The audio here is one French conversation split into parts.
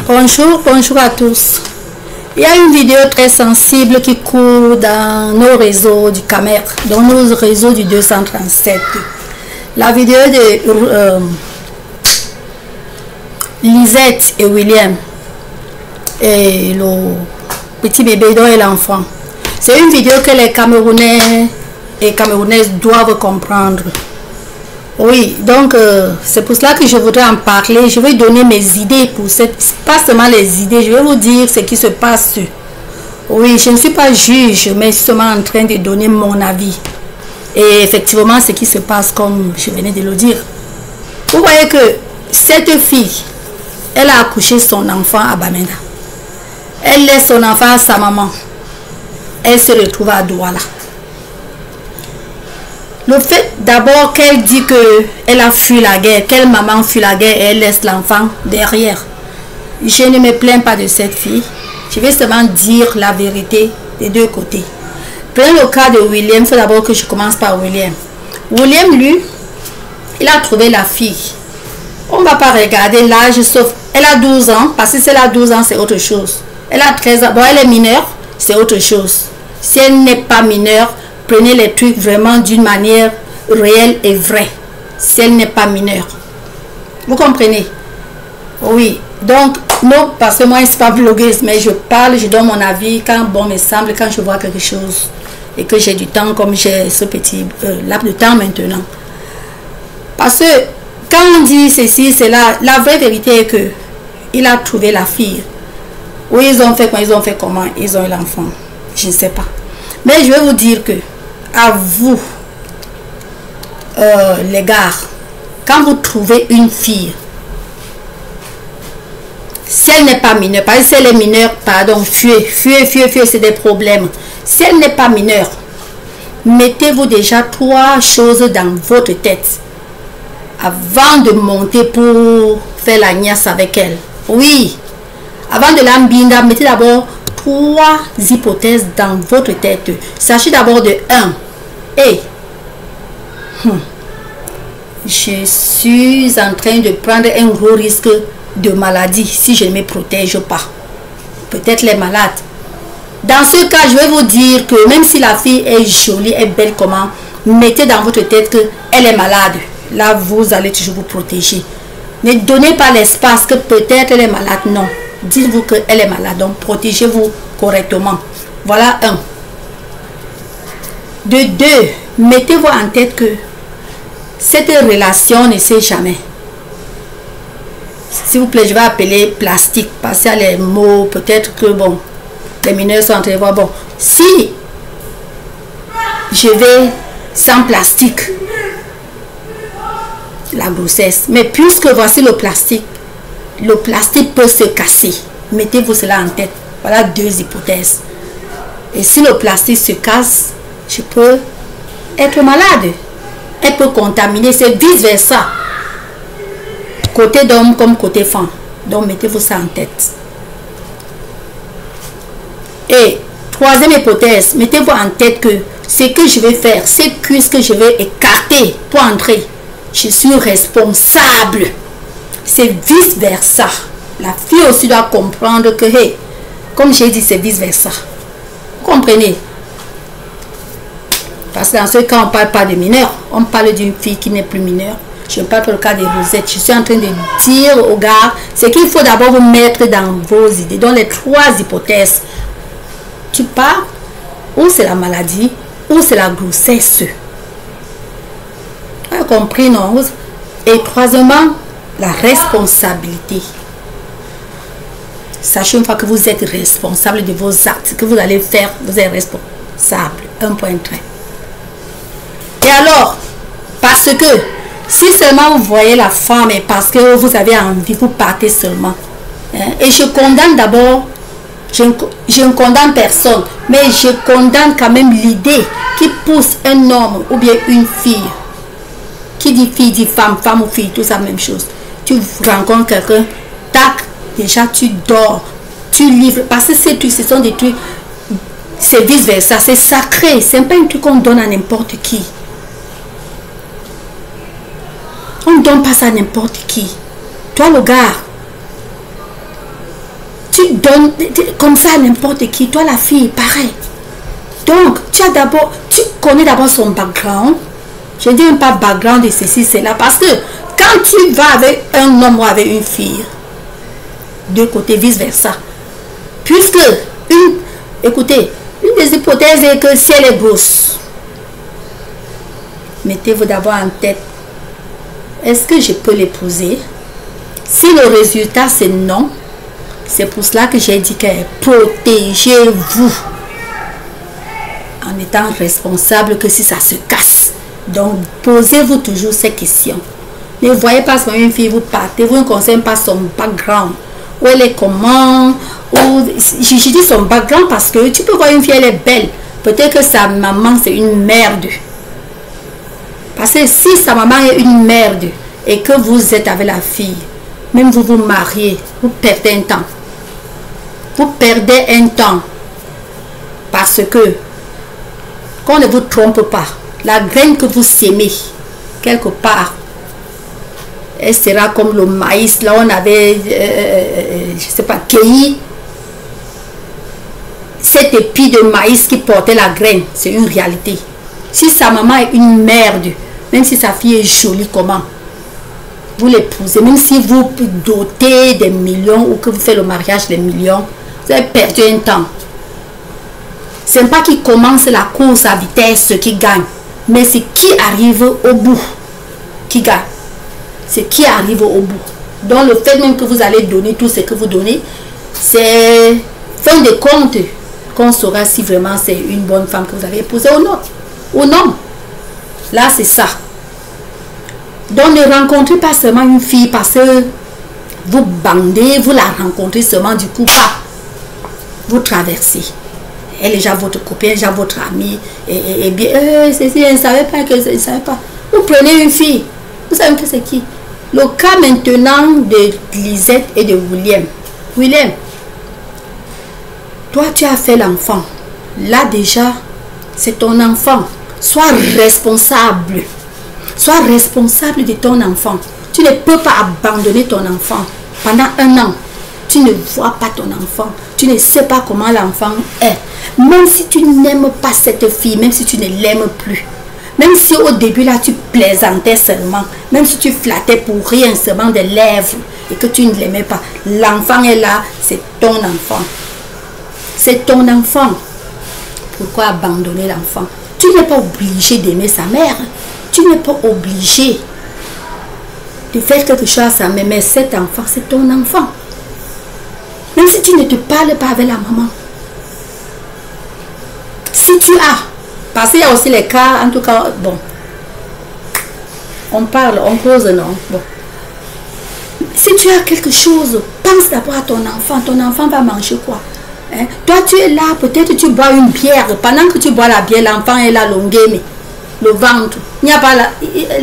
Bonjour, bonjour à tous. Il y a une vidéo très sensible qui court dans nos réseaux du Camer, dans nos réseaux du 237. La vidéo de Lisette et William et le petit bébé dont est l'enfant. C'est une vidéo que les Camerounais et Camerounaises doivent comprendre. Oui, donc c'est pour cela que je voudrais en parler. Je vais donner mes idées pour cette... Pas seulement les idées, je vais vous dire ce qui se passe. Oui, je ne suis pas juge, mais seulement en train de donner mon avis. Et effectivement, ce qui se passe comme je venais de le dire. Vous voyez que cette fille, elle a accouché son enfant à Bamenda. Elle laisse son enfant à sa maman. Elle se retrouve à Douala. Le fait d'abord qu'elle dit qu'elle a fui la guerre, quelle maman fuit la guerre et elle laisse l'enfant derrière. Je ne me plains pas de cette fille. Je vais seulement dire la vérité des deux côtés. Prenez le cas de William. Il faut d'abord que je commence par William. William, lui, il a trouvé la fille. On ne va pas regarder l'âge, sauf elle a 12 ans. Parce que si elle a 12 ans, c'est autre chose. Elle a 13 ans. Bon, elle est mineure, c'est autre chose. Si elle n'est pas mineure, prenez les trucs vraiment d'une manière réelle et vraie. Si elle n'est pas mineure. Vous comprenez? Oui. Donc, non, parce que moi, je ne suis pas blogueuse, mais je parle, je donne mon avis quand bon me semble, quand je vois quelque chose et que j'ai du temps, comme j'ai ce petit laps de temps maintenant. Parce que quand on dit ceci, c'est là, la vraie vérité est que il a trouvé la fille. Oui, ils ont fait comment, ils ont eu l'enfant. Je ne sais pas. Mais je vais vous dire que à vous, les gars, quand vous trouvez une fille, si elle n'est pas mineure, parce que si elle est mineure, pardon, fuyez, c'est des problèmes. Si elle n'est pas mineure, mettez-vous déjà 3 choses dans votre tête avant de monter pour faire la niasse avec elle. Oui, avant de l'ambinda, mettez d'abord 3 hypothèses dans votre tête. Sachez d'abord de 1. Et je suis en train de prendre un gros risque de maladie si je ne me protège pas. Peut-être les malades. Dans ce cas, je vais vous dire que même si la fille est jolie et belle comment, mettez dans votre tête qu'elle est malade. Là, vous allez toujours vous protéger. Ne donnez pas l'espace que peut-être elle est malade. Non. Dites-vous qu'elle est malade. Donc, protégez-vous correctement. Voilà 1. De 2, mettez-vous en tête que cette relation ne sait jamais. S'il vous plaît, je vais appeler plastique parce qu'il y a les mots, peut-être que bon, les mineurs sont en train de voir. Bon, si je vais sans plastique, la grossesse, mais puisque voici le plastique peut se casser. Mettez-vous cela en tête. Voilà 2 hypothèses. Et si le plastique se casse, je peux être malade. Elle peut contaminer, c'est vice-versa. Côté d'homme comme côté femme. Donc, mettez-vous ça en tête. Et 3e hypothèse, mettez-vous en tête que ce que je vais faire, ces cuisses que je vais écarter pour entrer, je suis responsable. C'est vice-versa. La fille aussi doit comprendre que, hey, comme j'ai dit, c'est vice-versa. Vous comprenez? Parce que dans ce cas, on ne parle pas de mineur. On parle d'une fille qui n'est plus mineure. Je parle pour le cas des Rosettes. Je suis en train de dire aux gars, c'est qu'il faut d'abord vous mettre dans vos idées. Dans les 3 hypothèses. Tu pars, ou c'est la maladie, ou c'est la grossesse. Vous avez compris, non? Et 3e, la responsabilité. Sachez une fois que vous êtes responsable de vos actes, que vous allez faire, vous êtes responsable. 1.3. Et alors, parce que si seulement vous voyez la femme et parce que vous avez envie, vous partez seulement. Hein? Et je condamne d'abord, je ne condamne personne, mais je condamne quand même l'idée qui pousse un homme ou bien une fille. Qui dit fille, dit femme, femme ou fille, tout ça même chose. Tu rencontres quelqu'un, tac, déjà tu dors, tu livres. Parce que ces trucs, ce sont des trucs, c'est vice-versa, c'est sacré. C'est pas un truc qu'on donne à n'importe qui. On ne donne pas ça à n'importe qui. Toi, le gars, tu donnes comme ça à n'importe qui. Toi, la fille, pareil. Donc, tu connais d'abord son background. Je ne dis même pas background de ceci, c'est là. Parce que quand tu vas avec un homme ou avec une fille, de côté, vice-versa. Puisque, écoutez, une des hypothèses est que si elle est grosse, mettez-vous d'abord en tête, est-ce que je peux l'épouser? Si le résultat c'est non, c'est pour cela que j'ai dit que protégez-vous en étant responsable que si ça se casse. Donc, posez-vous toujours ces questions. Ne voyez pas seulement une fille, vous partez, vous ne connaissez pas son background. Où elle est comment, je dis son background parce que tu peux voir une fille, elle est belle. Peut-être que sa maman, c'est une merde. Parce que si sa maman est une merde et que vous êtes avec la fille, même vous vous mariez, vous perdez un temps. Vous perdez un temps. Parce que, qu'on ne vous trompe pas, la graine que vous sémez, quelque part, elle sera comme le maïs. Là, on avait, je ne sais pas, cueilli cet épi de maïs qui portait la graine. C'est une réalité. Si sa maman est une merde, même si sa fille est jolie, comment? Vous l'épousez, même si vous dotez des millions ou que vous faites le mariage des millions, vous avez perdu un temps. Ce n'est pas qui commence la course à vitesse qui gagne, mais c'est qui arrive au bout qui gagne. C'est qui arrive au bout. Donc le fait même que vous allez donner tout ce que vous donnez, c'est fin de compte qu'on saura si vraiment c'est une bonne femme que vous avez épousée ou non. Ou non. Là c'est ça. Donc ne rencontrez pas seulement une fille parce que vous bandez, vous la rencontrez seulement du coup pas. Vous traversez. Elle est déjà votre copain, déjà votre ami. Et bien, ceci, elle ne savait pas que elle ne savait pas. Vous prenez une fille. Vous savez que c'est qui? Le cas maintenant de Lisette et de William. William, toi tu as fait l'enfant. Là déjà, c'est ton enfant. Sois responsable. Sois responsable de ton enfant. Tu ne peux pas abandonner ton enfant pendant un an. Tu ne vois pas ton enfant. Tu ne sais pas comment l'enfant est. Même si tu n'aimes pas cette fille, même si tu ne l'aimes plus. Même si au début là tu plaisantais seulement, même si tu flattais pour rien seulement des lèvres et que tu ne l'aimais pas, l'enfant est là, c'est ton enfant. C'est ton enfant. Pourquoi abandonner l'enfant? Tu n'es pas obligé d'aimer sa mère. Tu n'es pas obligé de faire quelque chose à sa mère, mais cet enfant, c'est ton enfant. Même si tu ne te parles pas avec la maman. Si tu as, parce qu'il y a aussi les cas, en tout cas, bon, on parle, on pose, non, bon. Si tu as quelque chose, pense d'abord à ton enfant va manger quoi? Hein? Toi, tu es là, peut-être tu bois une bière, pendant que tu bois la bière, l'enfant est là, longué, le ventre, il n'y a pas,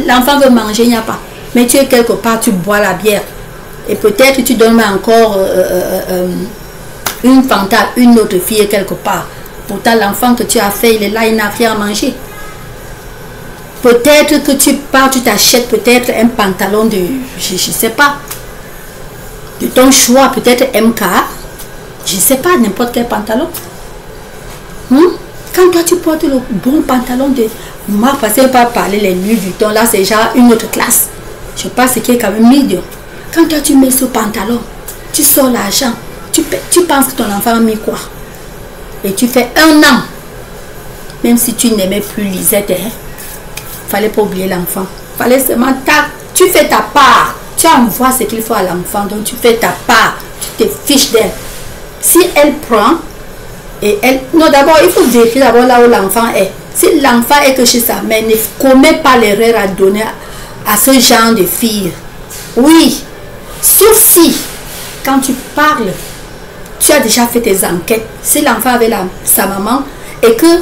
l'enfant veut manger, il n'y a pas. Mais tu es quelque part, tu bois la bière. Et peut-être tu donnes encore une fanta, une autre fille quelque part. Pourtant, l'enfant que tu as fait, il est là, il n'a rien à manger. Peut-être que tu pars, tu t'achètes peut-être un pantalon de, je ne sais pas, de ton choix, peut-être MK. Je ne sais pas, n'importe quel pantalon. Quand toi, tu portes le bon pantalon de... Moi, parce que je ne vais pas parler les Louis Vuitton, là, c'est déjà une autre classe. Je pense ce qui est quand même médium. Quand toi, tu mets ce pantalon, tu sors l'argent, tu penses que ton enfant a mis quoi? Et tu fais un an. Même si tu n'aimais plus Lisette, il ne fallait pas oublier l'enfant. Il fallait seulement... Tu fais ta part. Tu envoies ce qu'il faut à l'enfant. Donc, tu fais ta part. Tu te fiches d'elle. Si elle prend, et elle... Non, d'abord, il faut vérifier d'abord là où l'enfant est. Si l'enfant est que chez sa mère, ne commet pas l'erreur à donner à ce genre de fille. Oui. Sauf si, quand tu parles, tu as déjà fait tes enquêtes. Si l'enfant avait sa maman et que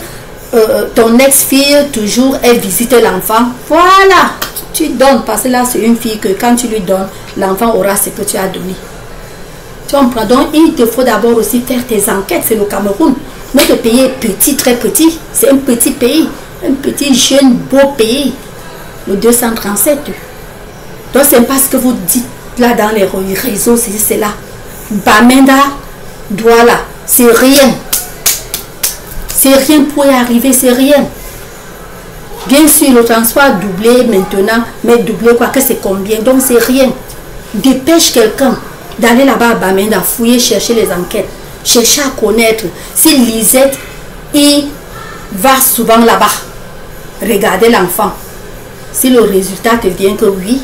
ton ex-fille toujours elle visite l'enfant, voilà, tu donnes. Parce que là, c'est une fille que quand tu lui donnes, l'enfant aura ce que tu as donné. Tu comprends? Donc, il te faut d'abord aussi faire tes enquêtes. C'est le Cameroun. Notre pays est petit, très petit. C'est un petit pays. Un petit, jeune, beau pays. Le 237. Donc, c'est pas ce que vous dites là dans les réseaux, c'est là. Bamenda, Douala, c'est rien. C'est rien pour y arriver, c'est rien. Bien sûr, le transport a doublé maintenant, mais doublé quoi que c'est combien? Donc c'est rien. Dépêche quelqu'un d'aller là-bas à Bamenda, fouiller, chercher les enquêtes, chercher à connaître. Si Lisette, il va souvent là-bas, regarder l'enfant. Si le résultat te vient que oui,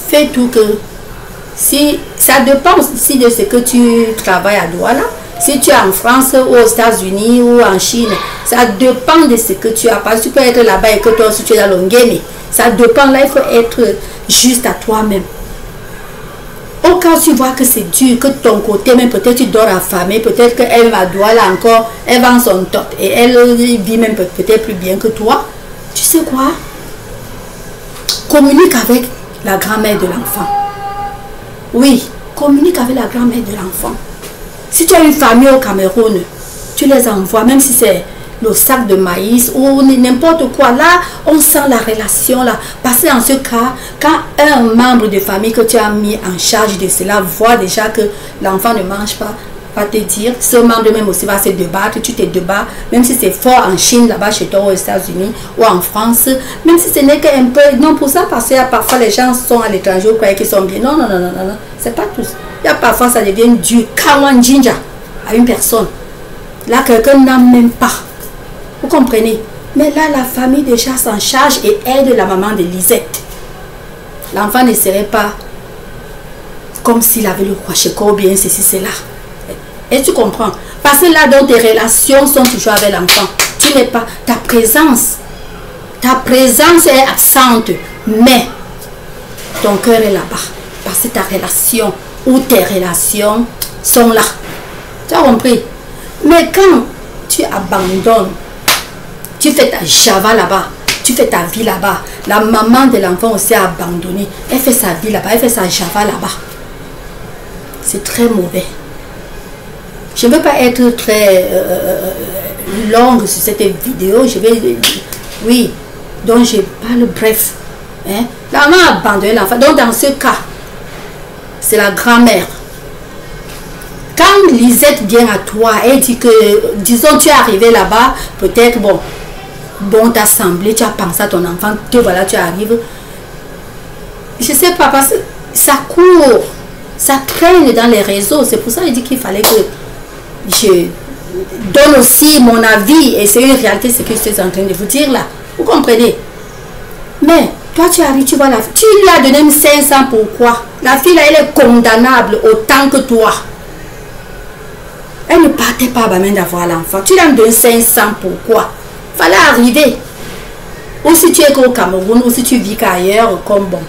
fais tout que... Si, ça dépend aussi de ce que tu travailles à Douala. Si tu es en France ou aux États-Unis ou en Chine, ça dépend de ce que tu as. Parce que tu peux être là-bas et que toi aussi tu es dans l'Ongemi. Ça dépend, là il faut être juste à toi-même. Au cas où tu vois que c'est dur, que ton côté, même peut-être tu dors affamé, peut-être qu'elle va Douala encore, elle vend son tot et elle vit même peut-être plus bien que toi. Tu sais quoi? Communique avec la grand-mère de l'enfant. Oui, communique avec la grand-mère de l'enfant. Si tu as une famille au Cameroun, tu les envoies, même si c'est le sac de maïs ou n'importe quoi. Là, on sent la relation là. Parce que dans ce cas, quand un membre de famille que tu as mis en charge de cela voit déjà que l'enfant ne mange pas, va te dire, ce membre même aussi va se débattre, tu te débats, même si c'est fort en Chine, là-bas chez toi aux États-Unis ou en France, même si ce n'est qu'un peu, non pour ça, parce que parfois les gens sont à l'étranger, vous croyez qu'ils sont bien, non, c'est pas tous. Il y a parfois ça devient du kawan jinja à une personne. Là, quelqu'un n'a même pas. Vous comprenez? Mais là, la famille déjà s'en charge et aide la maman de Lisette. L'enfant ne serait pas comme s'il avait le kwasheko ou bien ceci, cela. Et tu comprends? Parce que là, donc, tes relations sont toujours avec l'enfant. Tu n'es pas... Ta présence est absente. Mais ton cœur est là-bas. Parce que ta relation ou tes relations sont là. Tu as compris? Mais quand tu abandonnes, tu fais ta java là-bas, tu fais ta vie là-bas, la maman de l'enfant aussi a abandonné, elle fait sa vie là-bas, elle fait sa java là-bas. C'est très mauvais. Je ne veux pas être très longue sur cette vidéo, je vais... Oui, donc je parle bref. Hein? La maman a abandonné l'enfant, donc dans ce cas, c'est la grand-mère. Quand Lisette vient à toi et dit que, disons, tu es arrivé là-bas, peut-être, bon, t'as semblé, tu as pensé à ton enfant, te voilà, tu arrives. Je sais pas, parce que ça court, ça traîne dans les réseaux. C'est pour ça qu'il dit qu'il fallait que je donne aussi mon avis. Et c'est une réalité, ce que je suis en train de vous dire là. Vous comprenez? Mais toi, tu arrives, tu vois la fille. Tu lui as donné 500, pourquoi? La fille là, elle est condamnable autant que toi. Elle ne partait pas même d'avoir l'enfant. Tu lui as donné 500, pourquoi? Fallait arriver. Ou si tu es au Cameroun, ou si tu vis qu'ailleurs, comme bon,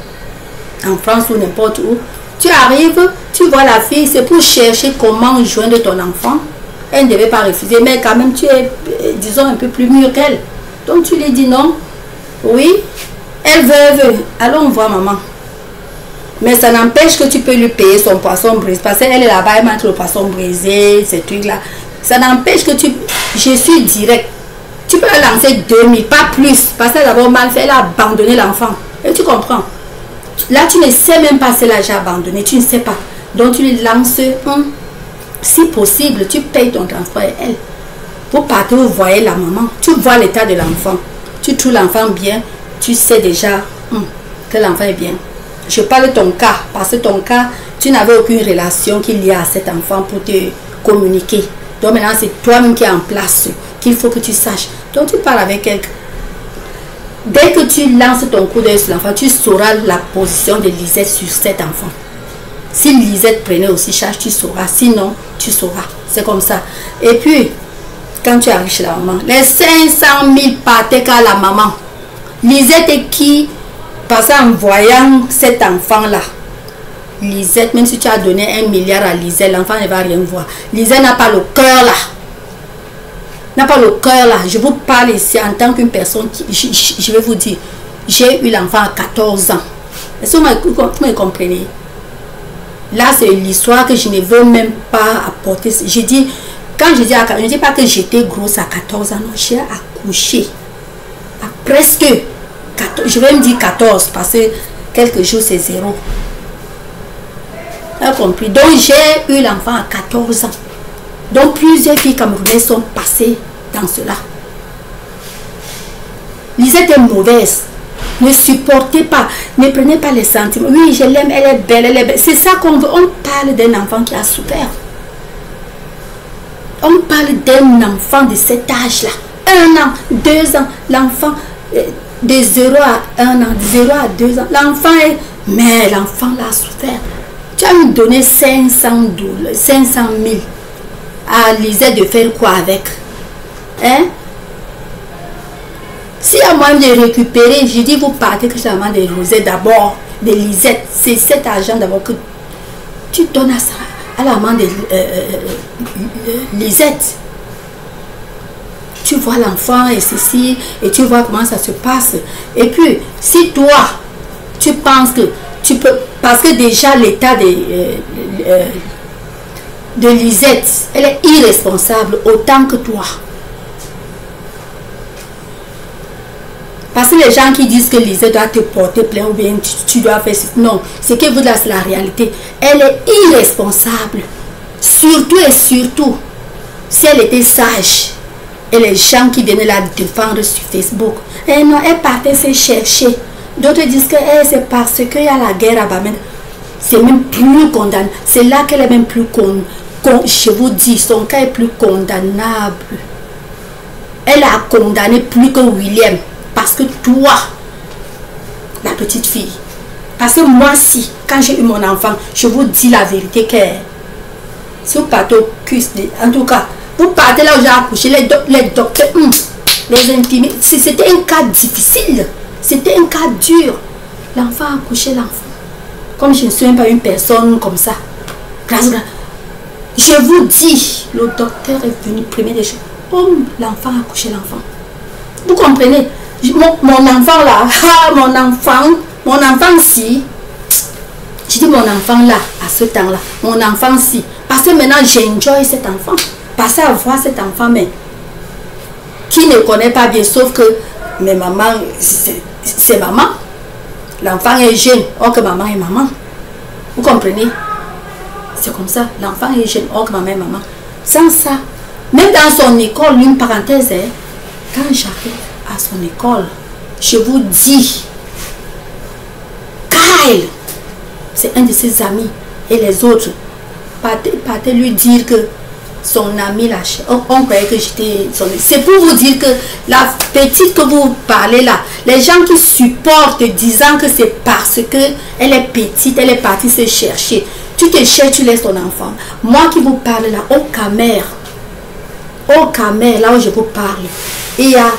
en France ou n'importe où, tu arrives, tu vois la fille, c'est pour chercher comment joindre ton enfant. Elle ne devait pas refuser, mais quand même tu es, disons, un peu plus mûr qu'elle. Donc tu lui dis non. Oui, elle veut. Allons on voit maman. Mais ça n'empêche que tu peux lui payer son poisson brisé. Parce qu'elle est là-bas, elle montre le poisson brisé, ces trucs-là. Ça n'empêche que tu... Je suis direct. Tu peux lancer 2000, pas plus. Parce qu'elle a d'abord mal fait, elle a abandonné l'enfant. Et tu comprends? Là, tu ne sais même pas si elle a déjà abandonné. Tu ne sais pas. Donc, tu lui lances, si possible, tu payes ton transport et elle. Vous partez, vous voyez la maman. Tu vois l'état de l'enfant. Tu trouves l'enfant bien. Tu sais déjà que l'enfant est bien. Je parle de ton cas. Parce que ton cas, tu n'avais aucune relation qu'il y a à cet enfant pour te communiquer. Donc, maintenant, c'est toi-même qui es en place. Qu'il faut que tu saches. Donc, tu parles avec quelqu'un. Dès que tu lances ton coup d'œil sur l'enfant, tu sauras la position de Lisette sur cet enfant. Si Lisette prenait aussi charge, tu sauras. Sinon, tu sauras. C'est comme ça. Et puis, quand tu arrives chez la maman, les 500 000 partaient qu'à la maman. Lisette est qui? Parce qu'en voyant cet enfant-là, Lisette, même si tu as donné 1 milliard à Lisette, l'enfant ne va rien voir. Lisette n'a pas le cœur là. N'a pas le cœur là. Je vous parle ici en tant qu'une personne qui, je vais vous dire, j'ai eu l'enfant à 14 ans. Est-ce que vous me comprenez? Là, c'est l'histoire que je ne veux même pas apporter. Je dis, quand je dis à 14, je ne dis pas que j'étais grosse à 14 ans. Non, j'ai accouché à presque 14, je vais me dire 14 parce que quelques jours c'est 0. Elle a compris. Donc j'ai eu l'enfant à 14 ans. Donc plusieurs filles camerounaises sont passées dans cela. Lisette est mauvaise. Ne supportez pas. Ne prenez pas les sentiments. Oui, je l'aime, elle est belle, elle est belle. C'est ça qu'on veut. On parle d'un enfant qui a souffert. On parle d'un enfant de cet âge-là. 1 an, 2 ans. L'enfant de 0 à 1 an, de 0 à 2 ans. L'enfant est... Mais l'enfant l'a souffert. Tu as lui donné 500 000 à Lisette de faire quoi avec? Hein? Si à moi de récupérer, je dis vous partez que je demande des rosets d'abord, de Lisette. C'est cet argent d'abord que tu donnes à ça, à la main de Lisette. Tu vois l'enfant et ceci, et tu vois comment ça se passe. Et puis, si toi, tu penses que tu peux, parce que déjà l'état de Lisette, elle est irresponsable autant que toi. Parce que les gens qui disent que Lisette doit te porter plainte ou bien tu dois faire ceci. Non, ce que vous dites, c'est la réalité. Elle est irresponsable. Surtout et surtout, si elle était sage. Et les gens qui venaient la défendre sur Facebook. Et non, elle partait se chercher. D'autres disent que c'est parce qu'il y a la guerre à Bamenda. C'est même plus condamnable. C'est là qu'elle est même plus je vous dis, son cas est plus condamnable. Elle a condamné plus que William. Parce que toi, la petite fille, parce que moi si, quand j'ai eu mon enfant, je vous dis la vérité que si vous partez au cuisse, en tout cas, vous partez là où j'ai accouché, les docteurs, les intimés, c'était un cas difficile, c'était un cas dur. L'enfant a accouché l'enfant. Comme je ne suis même pas une personne comme ça. Je vous dis, le docteur est venu premier des choses. L'enfant a accouché l'enfant. Vous comprenez? Mon enfant là, mon enfant si, je dis mon enfant là, à ce temps là, mon enfant si, parce que maintenant j'enjoy cet enfant, passer à voir cet enfant, mais qui ne connaît pas bien, sauf que mais maman, c'est maman, l'enfant est jeune, or que maman est maman, vous comprenez? C'est comme ça, l'enfant est jeune, or que maman est maman, sans ça, même dans son école, une parenthèse, quand j'arrive à son école, je vous dis, Kyle, c'est un de ses amis, et les autres, partez lui dire que son ami l'a cherché. On croyait que j'étais son ami. C'est pour vous dire que la petite que vous parlez là, les gens qui supportent disant que c'est parce que elle est petite, elle est partie se chercher. Tu te cherches, tu laisses ton enfant. Moi qui vous parle là, au Camer, là où je vous parle, il y a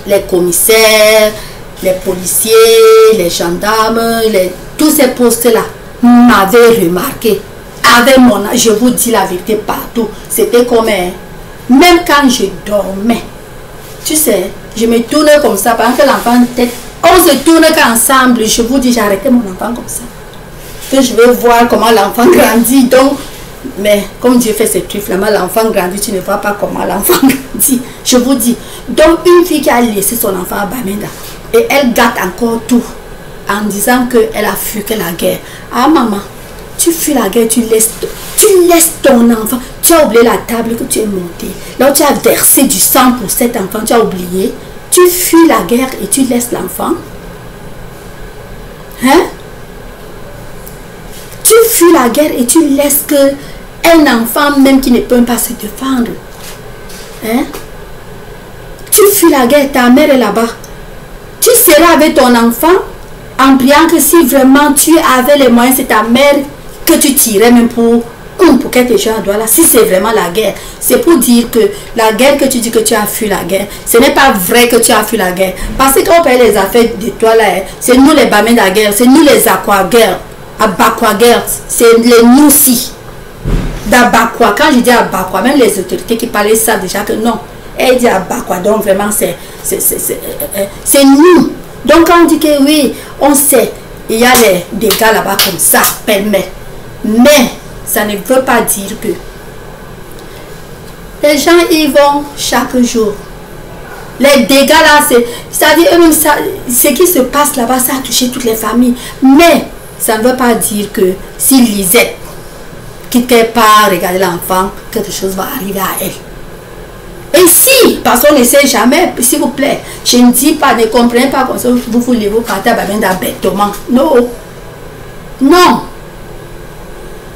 les commissaires, les policiers, les gendarmes, tous ces postes-là m'avaient remarqué. Avec mon âge, je vous dis la vérité partout. C'était comme, même quand je dormais, tu sais, je me tournais comme ça, pendant que l'enfant était, on se tourne ensemble, je vous dis, j'arrêtais mon enfant comme ça. Que je veux voir comment l'enfant grandit, donc, mais comme Dieu fait ses trucs, l'enfant grandit, tu ne vois pas comment l'enfant grandit. Je vous dis, donc une fille qui a laissé son enfant à Bamenda, et elle gâte encore tout, en disant qu'elle a fui que la guerre. Ah maman, tu fuis la guerre, tu laisses ton enfant, tu as oublié la table que tu es montée, là où tu as versé du sang pour cet enfant, tu as oublié, tu fuis la guerre et tu laisses l'enfant. Hein? Tu fuis la guerre et tu laisses que un enfant même qui ne peut pas se défendre. Hein? Tu fuis la guerre, ta mère est là-bas. Tu seras avec ton enfant en priant que si vraiment tu avais les moyens, c'est ta mère que tu tirais même pour quelque chose à doigt là. Si c'est vraiment la guerre, c'est pour dire que la guerre que tu dis que tu as fui la guerre, ce n'est pas vrai que tu as fui la guerre. Parce que quand on paye les affaires de toi là, c'est nous les Bamenda de la guerre, c'est nous les Aqua-guerres. Abakwa-guerre, c'est les Noussi. D'Abakwa, quand je dis Abakwa, même les autorités qui parlaient ça déjà que non. Elle dit Abakwa, donc vraiment c'est nous. Donc quand on dit que oui, on sait, il y a des dégâts là-bas comme ça, permet. Mais ça ne veut pas dire que les gens y vont chaque jour. Les dégâts là, c'est-à-dire eux-mêmes, ce qui se passe là-bas, ça a touché toutes les familles. Mais ça ne veut pas dire que si Lisette quitte quelque part regarder l'enfant, quelque chose va arriver à elle. Et si, parce qu'on ne sait jamais, s'il vous plaît, je ne dis pas, ne comprenez pas comme ça, vous voulez vous partir à Bamenda bêtement. Non. Non.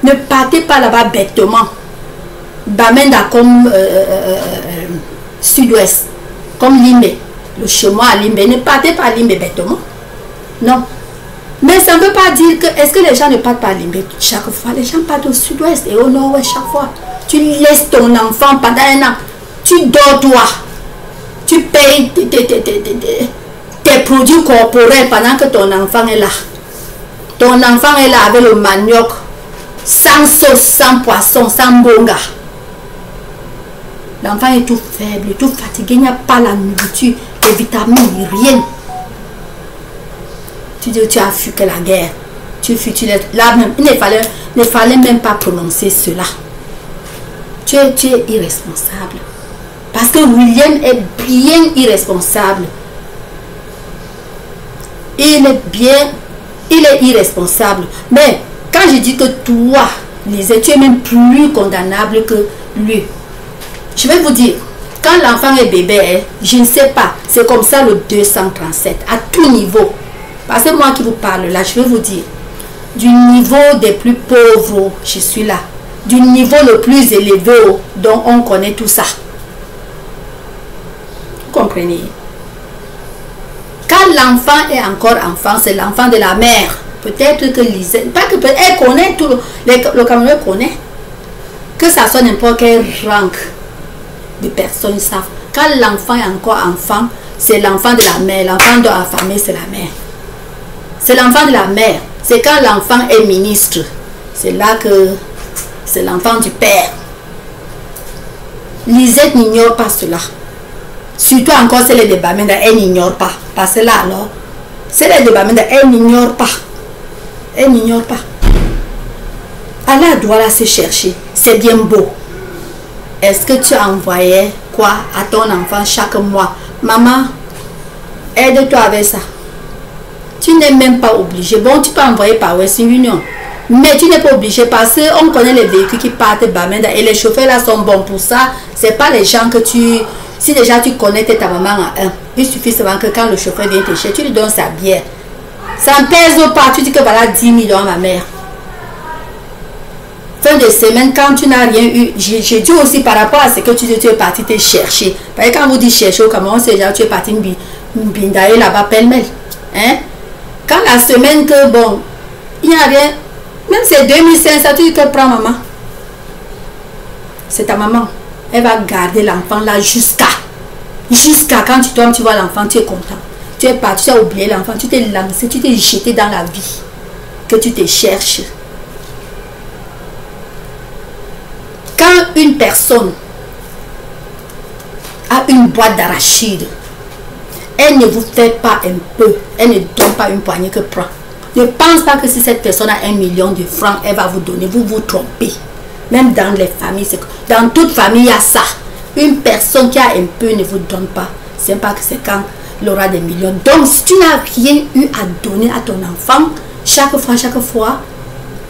Ne partez pas là-bas bêtement. Bamenda comme sud-ouest, comme Limbe, le chemin à Limbe. Ne partez pas à Limbe bêtement. Non. Mais ça ne veut pas dire que, est-ce que les gens ne partent pas à Limbe chaque fois? Les gens partent au sud-ouest et au nord-ouest chaque fois. Tu laisses ton enfant pendant un an. Tu dors toi. Tu payes tes produits corporels pendant que ton enfant est là. Ton enfant est là avec le manioc, sans sauce, sans poisson, sans bonga. L'enfant est tout faible, tout fatigué, il n'y a pas la nourriture, les vitamines, rien. Tu dis, tu as fui que la guerre. Tu fuis, là même, il ne fallait même pas prononcer cela. Tu es irresponsable. Parce que William est bien irresponsable. Il est irresponsable. Mais quand je dis que toi, Lisette, tu es même plus condamnable que lui. Je vais vous dire, quand l'enfant est bébé, je ne sais pas, c'est comme ça le 237, à tout niveau. Parce que moi qui vous parle là, je vais vous dire, du niveau des plus pauvres, je suis là. Du niveau le plus élevé, dont on connaît tout ça. Vous comprenez? Quand l'enfant est encore enfant, c'est l'enfant de la mère. Peut-être que Lisette, pas que peut-être, elle connaît tout, le Cameroun connaît. Que ça soit n'importe quel rang de personnes savent. Quand l'enfant est encore enfant, c'est l'enfant de la mère. L'enfant de la famille, c'est la mère. C'est l'enfant de la mère. C'est quand l'enfant est ministre. C'est là que c'est l'enfant du père. Lisette n'ignore pas cela. Surtout encore, c'est les débats, mais elle n'ignore pas. Parce que là, alors, c'est les débats, mais elle n'ignore pas. Elle n'ignore pas. Allah doit la se chercher. C'est bien beau. Est-ce que tu envoyais quoi à ton enfant chaque mois? Maman, aide-toi avec ça. Tu n'es même pas obligé. Bon, tu peux envoyer par Western Union. Mais tu n'es pas obligé parce qu'on connaît les véhicules qui partent de Bamenda et les chauffeurs là sont bons pour ça. C'est pas les gens que tu... Si déjà tu connais ta maman à un, il suffit seulement que quand le chauffeur vient te chercher, tu lui donnes sa bière. Ça ne pèse pas. Tu dis que voilà 10 millions à ma mère. Fin de semaine, quand tu n'as rien eu, j'ai dit aussi par rapport à ce que tu dis, tu es parti te chercher. Parce que quand vous dites chercher au Cameroun, c'est déjà tu es parti bindailler là-bas pêle-mêle. Hein? Quand la semaine que bon, il n'y a rien, même c'est 2500, tu dis que prends maman. C'est ta maman. Elle va garder l'enfant là jusqu'à quand tu tombes, tu vois l'enfant, tu es content. Tu es parti, tu as oublié l'enfant, tu t'es lancé, tu t'es jeté dans la vie. Que tu te cherches. Quand une personne a une boîte d'arachide, elle ne vous fait pas un peu, elle ne donne pas une poignée que prend. Ne pense pas que si cette personne a 1 million de francs, elle va vous donner, vous vous trompez. Même dans les familles, dans toute famille, il y a ça. Une personne qui a un peu ne vous donne pas. C'est pas que c'est quand elle aura des millions. Donc, si tu n'as rien eu à donner à ton enfant, chaque fois,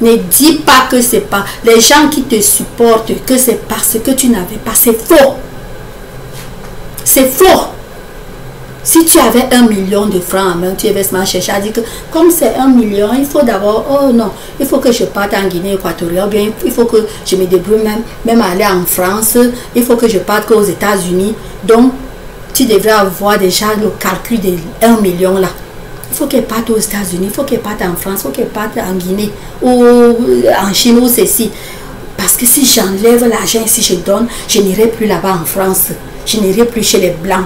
ne dis pas que c'est pas les gens qui te supportent, que c'est parce que tu n'avais pas. C'est faux. C'est faux. Si tu avais 1 million de francs en main, tu avais seulement cherché à dire que comme c'est 1 million, il faut d'abord, oh non, il faut que je parte en Guinée équatoriale, bien il faut que je me débrouille même aller en France, il faut que je parte aux États-Unis. Donc, tu devrais avoir déjà le calcul de 1 million là. Il faut qu'elle parte aux États-Unis, il faut qu'elle parte en France, il faut qu'elle parte en Guinée ou en Chine ou ceci. Parce que si j'enlève l'argent ici, je donne, je n'irai plus là-bas en France, je n'irai plus chez les Blancs.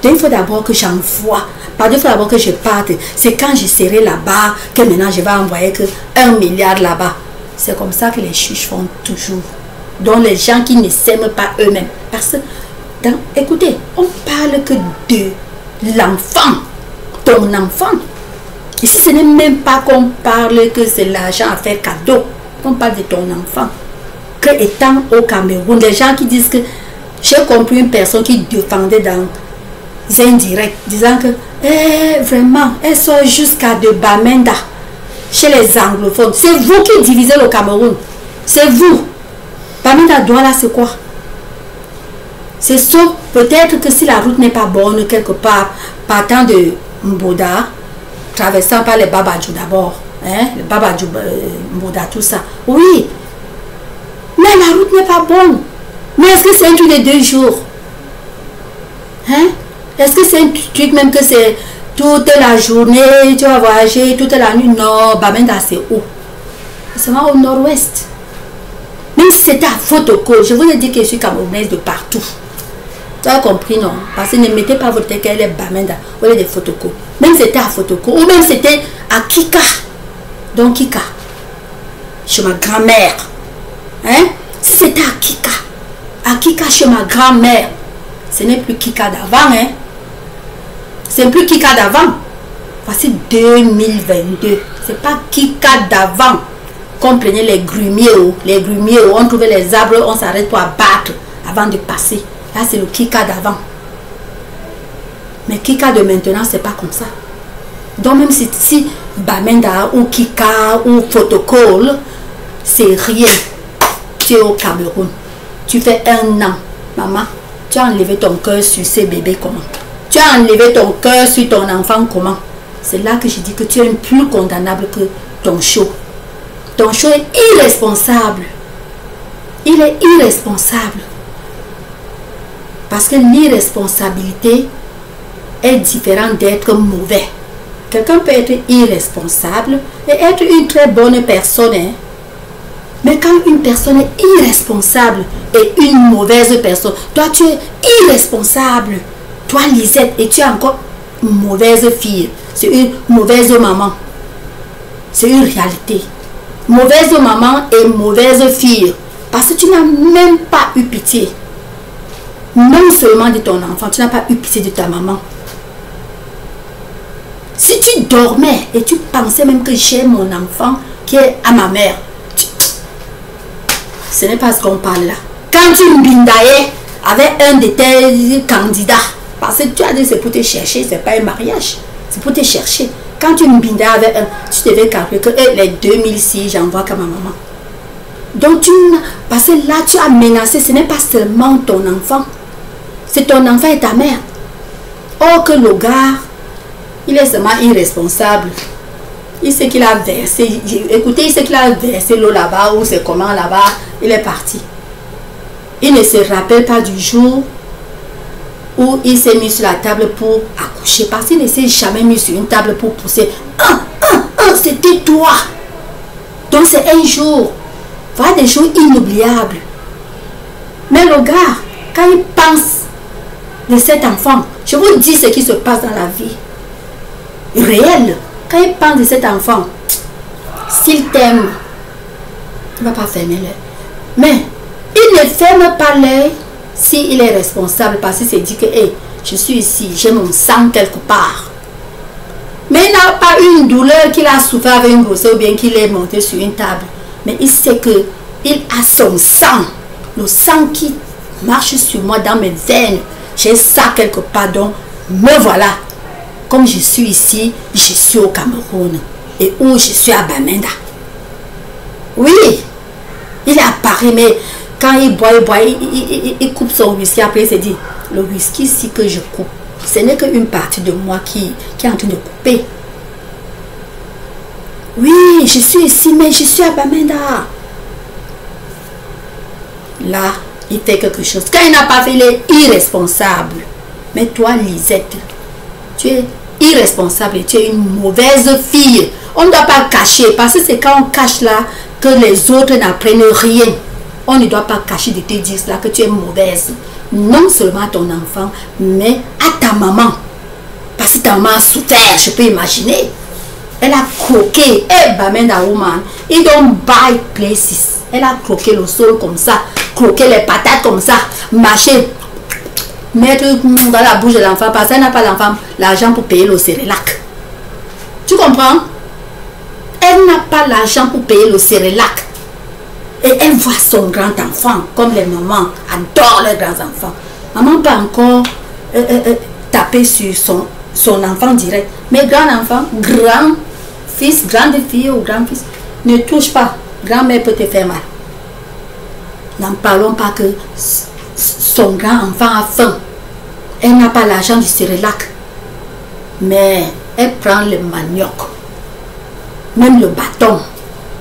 Donc il faut d'abord que j'envoie, pas il faut d'abord que je parte. C'est quand je serai là-bas que maintenant je vais envoyer que 1 milliard là-bas. C'est comme ça que les juges font toujours. Donc les gens qui ne s'aiment pas eux-mêmes. Parce que, écoutez, on parle que de l'enfant, ton enfant. Ici ce n'est même pas qu'on parle que c'est l'argent à faire cadeau. On parle de ton enfant. Que étant au Cameroun, les gens qui disent que j'ai compris une personne qui défendait dans indirect, disant que vraiment, elle sort jusqu'à de Bamenda. chez les anglophones. C'est vous qui divisez le Cameroun. C'est vous. Bamenda Douala, c'est quoi? C'est sauf peut-être que si la route n'est pas bonne quelque part, partant de Mboda, traversant par les Babadjou d'abord, hein, le Babadjou, Mboda, tout ça. Oui, mais la route n'est pas bonne. Mais est-ce que c'est un truc de 2 jours? Hein? Est-ce que c'est un truc même que c'est toute la journée, tu vas voyager toute la nuit? Non, Bamenda c'est où? C'est au nord-ouest. Même si c'était à Fotoko, je vous ai dit que je suis camerounaise de partout. Tu as compris, non? Parce que ne mettez pas votre tête qu'elle est Bamenda ou elle est de Fotoko. Même si c'était à Fotoko ou même c'était à Kika. Donc Kika, chez ma grand-mère. Hein? Si c'était à Kika chez ma grand-mère, ce n'est plus Kika d'avant, hein? C'est plus Kika d'avant. Voici 2022. C'est pas Kika d'avant. Qu'on prenait les grumiers, on trouvait les arbres, on s'arrête pour abattre avant de passer. Là, c'est le Kika d'avant. Mais Kika de maintenant, c'est pas comme ça. Donc, même si Bamenda ou Kika ou Photocall, c'est rien. Tu es au Cameroun. Tu fais 1 an. Maman, tu as enlevé ton cœur sur ces bébés comment? Tu as enlevé ton cœur sur ton enfant comment? C'est là que je dis que tu es plus condamnable que ton show. Ton show est irresponsable. Il est irresponsable. Parce que l'irresponsabilité est différente d'être mauvais. Quelqu'un peut être irresponsable et être une très bonne personne. Hein? Mais quand une personne est irresponsable et une mauvaise personne, toi tu es irresponsable. Toi Lisette, et tu es encore une mauvaise fille. C'est une mauvaise maman. C'est une réalité. Mauvaise maman et mauvaise fille. Parce que tu n'as même pas eu pitié. Non seulement de ton enfant, tu n'as pas eu pitié de ta maman. Si tu dormais et tu pensais même que j'ai mon enfant qui est à ma mère, ce n'est pas ce qu'on parle là. Quand tu mbindaye avec un de tes candidats, parce que tu as dit c'est pour te chercher, c'est pas un mariage, c'est pour te chercher. Quand tu me bindas avec un, tu devais calculer que les 2006, j'envoie qu'à ma maman. Donc, parce que là, tu as menacé, ce n'est pas seulement ton enfant. C'est ton enfant et ta mère. Or que le gars, il est seulement irresponsable. Il sait qu'il a versé, écoutez, il sait qu'il a versé l'eau là-bas, ou c'est comment là-bas, il est parti. Il ne se rappelle pas du jour où il s'est mis sur la table pour accoucher. Parce qu'il ne s'est jamais mis sur une table pour pousser. C'était toi. Donc c'est un jour. Voilà des jours inoubliables. Mais le gars, quand il pense de cet enfant, je vous dis ce qui se passe dans la vie réelle. Quand il pense de cet enfant, s'il t'aime, il ne va pas fermer l'œil. Mais il ne ferme pas l'œil s'il est responsable parce qu'il s'est dit que hey, je suis ici, j'ai mon sang quelque part. Mais il n'a pas eu une douleur qu'il a souffert avec une grossesse ou bien qu'il est monté sur une table. Mais il sait que il a son sang, le sang qui marche sur moi dans mes veines. J'ai ça quelque part, donc me voilà. Comme je suis ici, je suis au Cameroun. Et où je suis à Bamenda. Oui, il est à Paris, mais quand il boit, il coupe son whisky. Après, il se dit, le whisky ici que je coupe, ce n'est qu'une partie de moi qui est en train de couper. Oui, je suis ici, mais je suis à Bamenda. Là, il fait quelque chose. Quand il n'a pas fait, il est irresponsable. Mais toi, Lisette, tu es irresponsable et tu es une mauvaise fille. On ne doit pas cacher, parce que c'est quand on cache là que les autres n'apprennent rien. On ne doit pas cacher de te dire cela que tu es mauvaise. Non seulement à ton enfant, mais à ta maman. Parce que ta maman a souffert, je peux imaginer. Elle a croqué. Eh, Bamenda woman, it don't buy places. Elle a croqué le sol comme ça, croqué les patates comme ça, marché, mettre dans la bouche de l'enfant parce qu'elle n'a pas l'enfant l'argent pour payer le Cerelac. Tu comprends? Elle n'a pas l'argent pour payer le Cerelac. Et elle voit son grand enfant, comme les mamans adorent leurs grands enfants. Maman peut encore taper sur son enfant direct. Mais grand enfant, grand, fils, grande fille ou grand-fils, ne touche pas. Grand-mère peut te faire mal. N'en parlons pas que son grand-enfant a faim. Elle n'a pas l'argent du Cérélac. Mais elle prend le manioc, même le bâton,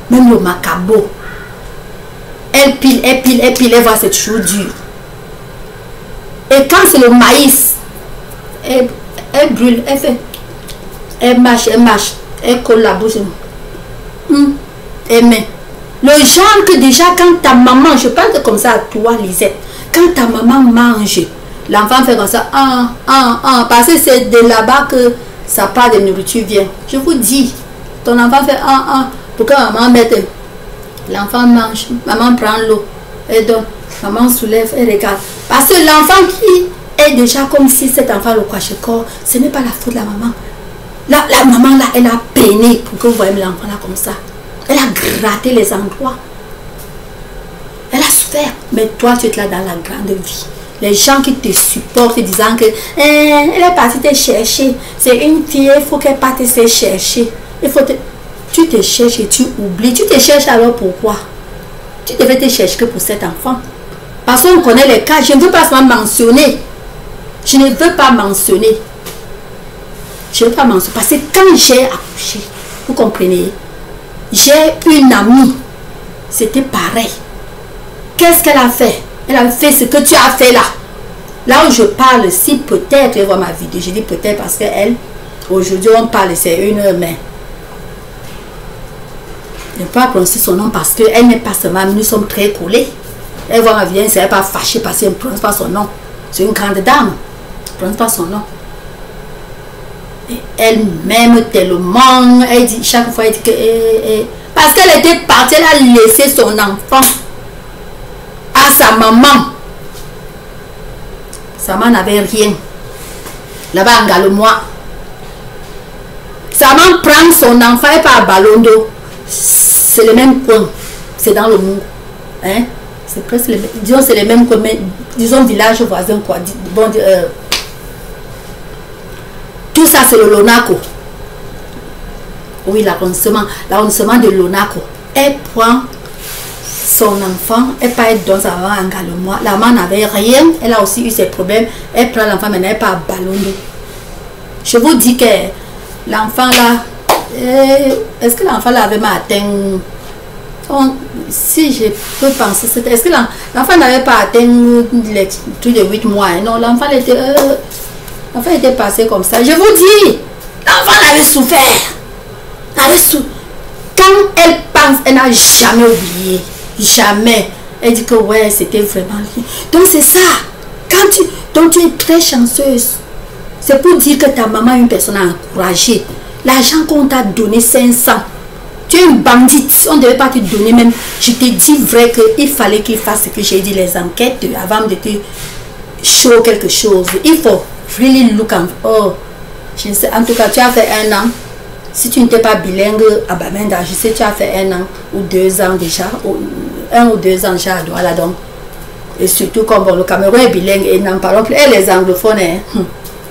même le macabo. Elle pile, elle voit cette chose dure. Et quand c'est le maïs, elle brûle, elle fait. Elle mâche, elle colle la bouche. Elle met. Le genre que déjà quand ta maman, je parle comme ça à toi Lisette, quand ta maman mange, l'enfant fait comme ça, parce que c'est de là-bas que sa part de nourriture vient. Je vous dis, ton enfant fait pour que maman mette. L'enfant mange, maman prend l'eau, elle donne, maman soulève, elle regarde. Parce que l'enfant qui est déjà comme si cet enfant le croche-corps, ce n'est pas la faute de la maman. La maman là, elle a peiné pour que vous voyez l'enfant là comme ça. Elle a gratté les endroits. Elle a souffert. Mais toi, tu es là dans la grande vie. Les gens qui te supportent disant que elle est partie te chercher. C'est une fille, il faut qu'elle parte se chercher. Tu te cherches et tu oublies. Tu te cherches alors pourquoi? Tu devais te chercher que pour cet enfant. Parce qu'on connaît les cas. Je ne veux pas seulement mentionner. Je ne veux pas mentionner. Je ne veux pas mentionner. Parce que quand j'ai accouché, vous comprenez, j'ai une amie. C'était pareil. Qu'est-ce qu'elle a fait? Elle a fait ce que tu as fait là. Là où je parle, si peut-être elle voit ma vidéo, je dis peut-être parce qu'elle, aujourd'hui on parle, c'est une mais. Je ne peux pas prononcer son nom parce qu'elle n'est pas seulement, nous sommes très collés. Elle voit ma vidéo, elle ne serait pas fâchée parce qu'elle ne prononce pas son nom. C'est une grande dame. Elle ne prononce pas son nom. Et elle m'aime tellement. Elle dit, chaque fois, elle dit que. Parce qu'elle était partie, elle a laissé son enfant à sa maman. Sa maman n'avait rien. Là-bas, en Galomois. Sa maman prend son enfant et part à Ballon d'eau. C'est le même coin. C'est dans le Mou. Hein? C'est presque le même. Disons, c'est le même coin, mais disons village voisin, quoi. Bon, tout ça, c'est le Lonaco. Oui, l'arrondissement de Lonaco. Elle prend son enfant, elle part dans sa maman en Galomois. La maman n'avait rien, elle a aussi eu ses problèmes. Elle prend l'enfant, maintenant elle part à Ballon d'eau. Je vous dis que l'enfant là, est-ce que l'enfant là avait atteint, si je peux penser, est-ce que l'enfant n'avait pas atteint les trucs de 8 mois? Non, l'enfant était passé comme ça. Je vous dis, l'enfant avait souffert. Quand elle pense, elle n'a jamais oublié. Jamais. Elle dit que ouais, c'était vraiment lui. Donc c'est ça. Donc tu es très chanceuse. C'est pour dire que ta maman est une personne encouragée. L'argent qu'on t'a donné 500. Tu es une bandite. On ne devait pas te donner même. Je te dis vrai qu'il fallait qu'il fasse ce que j'ai dit, les enquêtes avant de te show quelque chose. Il faut really look and je sais, en tout cas, tu as fait 1 an. Si tu n'étais pas bilingue à Bamenda, je sais, tu as fait 1 an ou 2 ans déjà. 1 ou 2 ans déjà à Douala. Donc. Et surtout comme bon, le Cameroun est bilingue et n'en parlons plus. Et les anglophones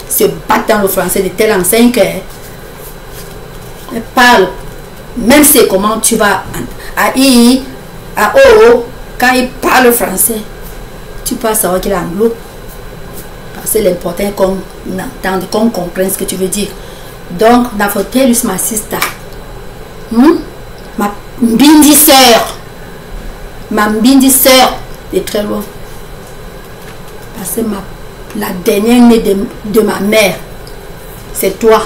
se battent dans le français de telle enseigne qu'elle parle. Même si comment tu vas à I, à O, quand il parle français, tu peux savoir qu'il est anglo. Parce que l'important est qu'on entende, qu'on comprenne ce que tu veux dire. Donc, dans votre telus ma sister, ma mbindi sœur est très loin. Parce que la dernière née de ma mère, c'est toi.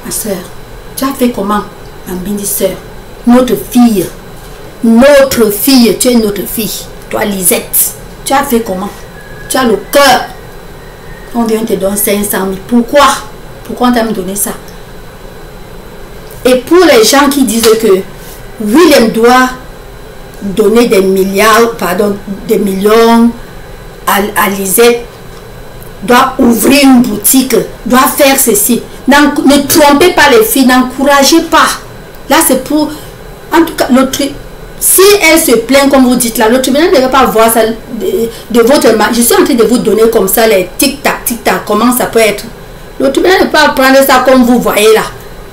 Ma soeur, tu as fait comment, ma mbindi sœur? Notre fille, tu es notre fille. Toi, Lisette, tu as fait comment? Tu as le cœur. On vient te donner 500 000. Pourquoi? Pourquoi on t'a donné ça? Et pour les gens qui disent que William doit donner des millions à Lisette, doit ouvrir une boutique, doit faire ceci. Ne trompez pas les filles, n'encouragez pas. Là, c'est pour... En tout cas, l'autre... Si elle se plaint, comme vous dites là, le tribunal ne va pas voir ça de votre main. Je suis en train de vous donner comme ça les tic-tac, comment ça peut être. Le tribunal ne peut pas prendre ça comme vous voyez là.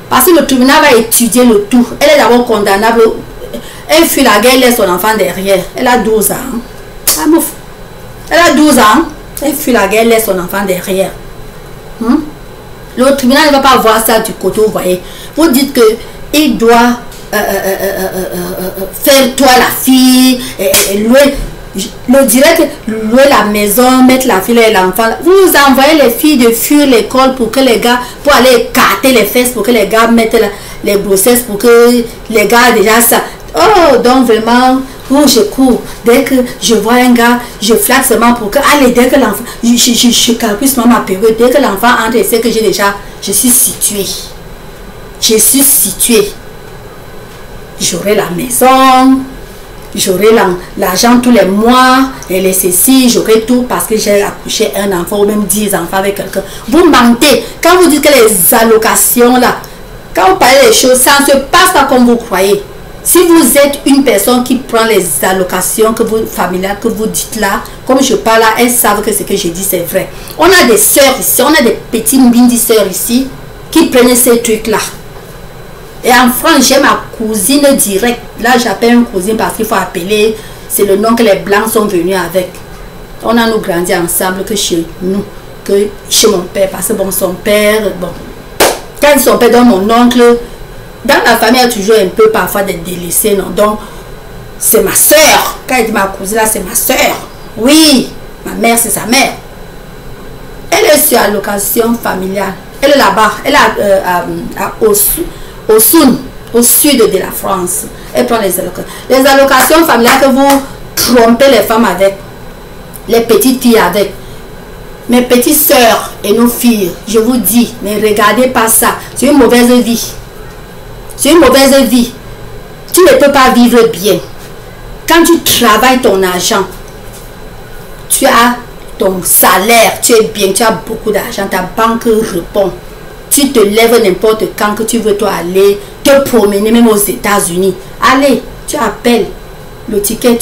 Parce que le tribunal va étudier le tout. Elle est d'abord condamnable. Elle fuit la guerre, elle laisse son enfant derrière. Elle a 12 ans. Ah, mouf. Elle a 12 ans. Elle fuit la guerre, elle laisse son enfant derrière. Le tribunal ne va pas voir ça du côté, vous voyez. Vous dites que il doit faire toi la fille, louer, le direct, louer la maison, mettre la fille et l'enfant. Vous envoyez les filles de fuir l'école pour que les gars, pour aller écarter les fesses, pour que les gars mettent les grossesses, pour que les gars déjà ça. Oh, donc vraiment, oh, je cours. Dès que je vois un gars, je flatte seulement pour que, allez, dès que l'enfant, je calcule seulement ma période. Dès que l'enfant entre, il sait que j'ai déjà, je suis située. Je suis située. J'aurai la maison, j'aurai l'argent tous les mois, et les ceci, j'aurai tout parce que j'ai accouché un enfant ou même 10 enfants avec quelqu'un. Vous mentez. Quand vous dites que les allocations là, quand vous parlez des choses, ça ne se passe pas comme vous croyez. Si vous êtes une personne qui prend les allocations que vous, familiales que vous dites là, comme je parle là, elles savent que ce que je dis c'est vrai. On a des sœurs ici, on a des petites mini sœurs ici qui prennent ces trucs là. Et en France, j'ai ma cousine directe. Là, j'appelle une cousine parce qu'il faut appeler. C'est le nom que les Blancs sont venus avec. On a nous grandi ensemble que chez nous, que chez mon père. Parce que bon, son père, bon, quand son père donne mon oncle, dans la famille, il y a toujours un peu parfois des délaissés, non? Donc, c'est ma soeur. Quand il dit ma cousine, là, c'est ma soeur. Oui, ma mère, c'est sa mère. Elle est sur allocation familiale. Elle est là-bas. Elle est au sud de la France. Elle prend les allocations. Les allocations familiales que vous trompez les femmes avec, les petites filles avec, mes petites soeurs et nos filles, je vous dis, ne regardez pas ça. C'est une mauvaise vie. C'est une mauvaise vie. Tu ne peux pas vivre bien. Quand tu travailles ton argent, tu as ton salaire, tu es bien, tu as beaucoup d'argent, ta banque répond. Tu te lèves n'importe quand que tu veux toi aller te promener, même aux États-Unis. Allez, tu appelles le ticket,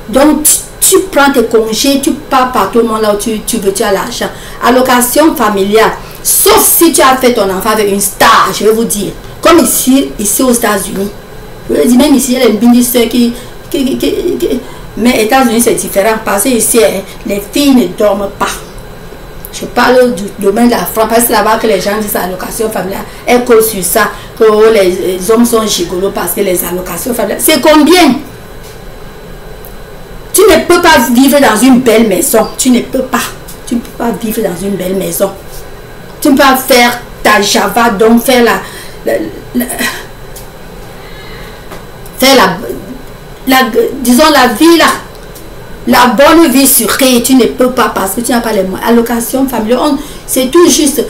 donc tu prends tes congés, tu pars par tout le monde là où tu veux, tu as l'argent. Allocation familiale, sauf si tu as fait ton enfant avec une star, je vais vous dire. Comme ici aux États-Unis. Je vous dis, même ici, il y a les ministres qui mais aux États-Unis, c'est différent. Parce que ici, les filles ne dorment pas. Je parle du domaine de la France. Parce que là-bas, que les gens disent allocation familiale. Elles collent sur ça. Que les hommes sont gigolos parce que les allocations familiales. C'est combien? Tu ne peux pas vivre dans une belle maison. Tu ne peux pas. Tu ne peux pas vivre dans une belle maison. Tu ne peux pas faire ta Java, donc faire disons la vie là, la bonne vie surée, tu ne peux pas parce que tu n'as pas les moyens. Allocation familiale, c'est tout juste.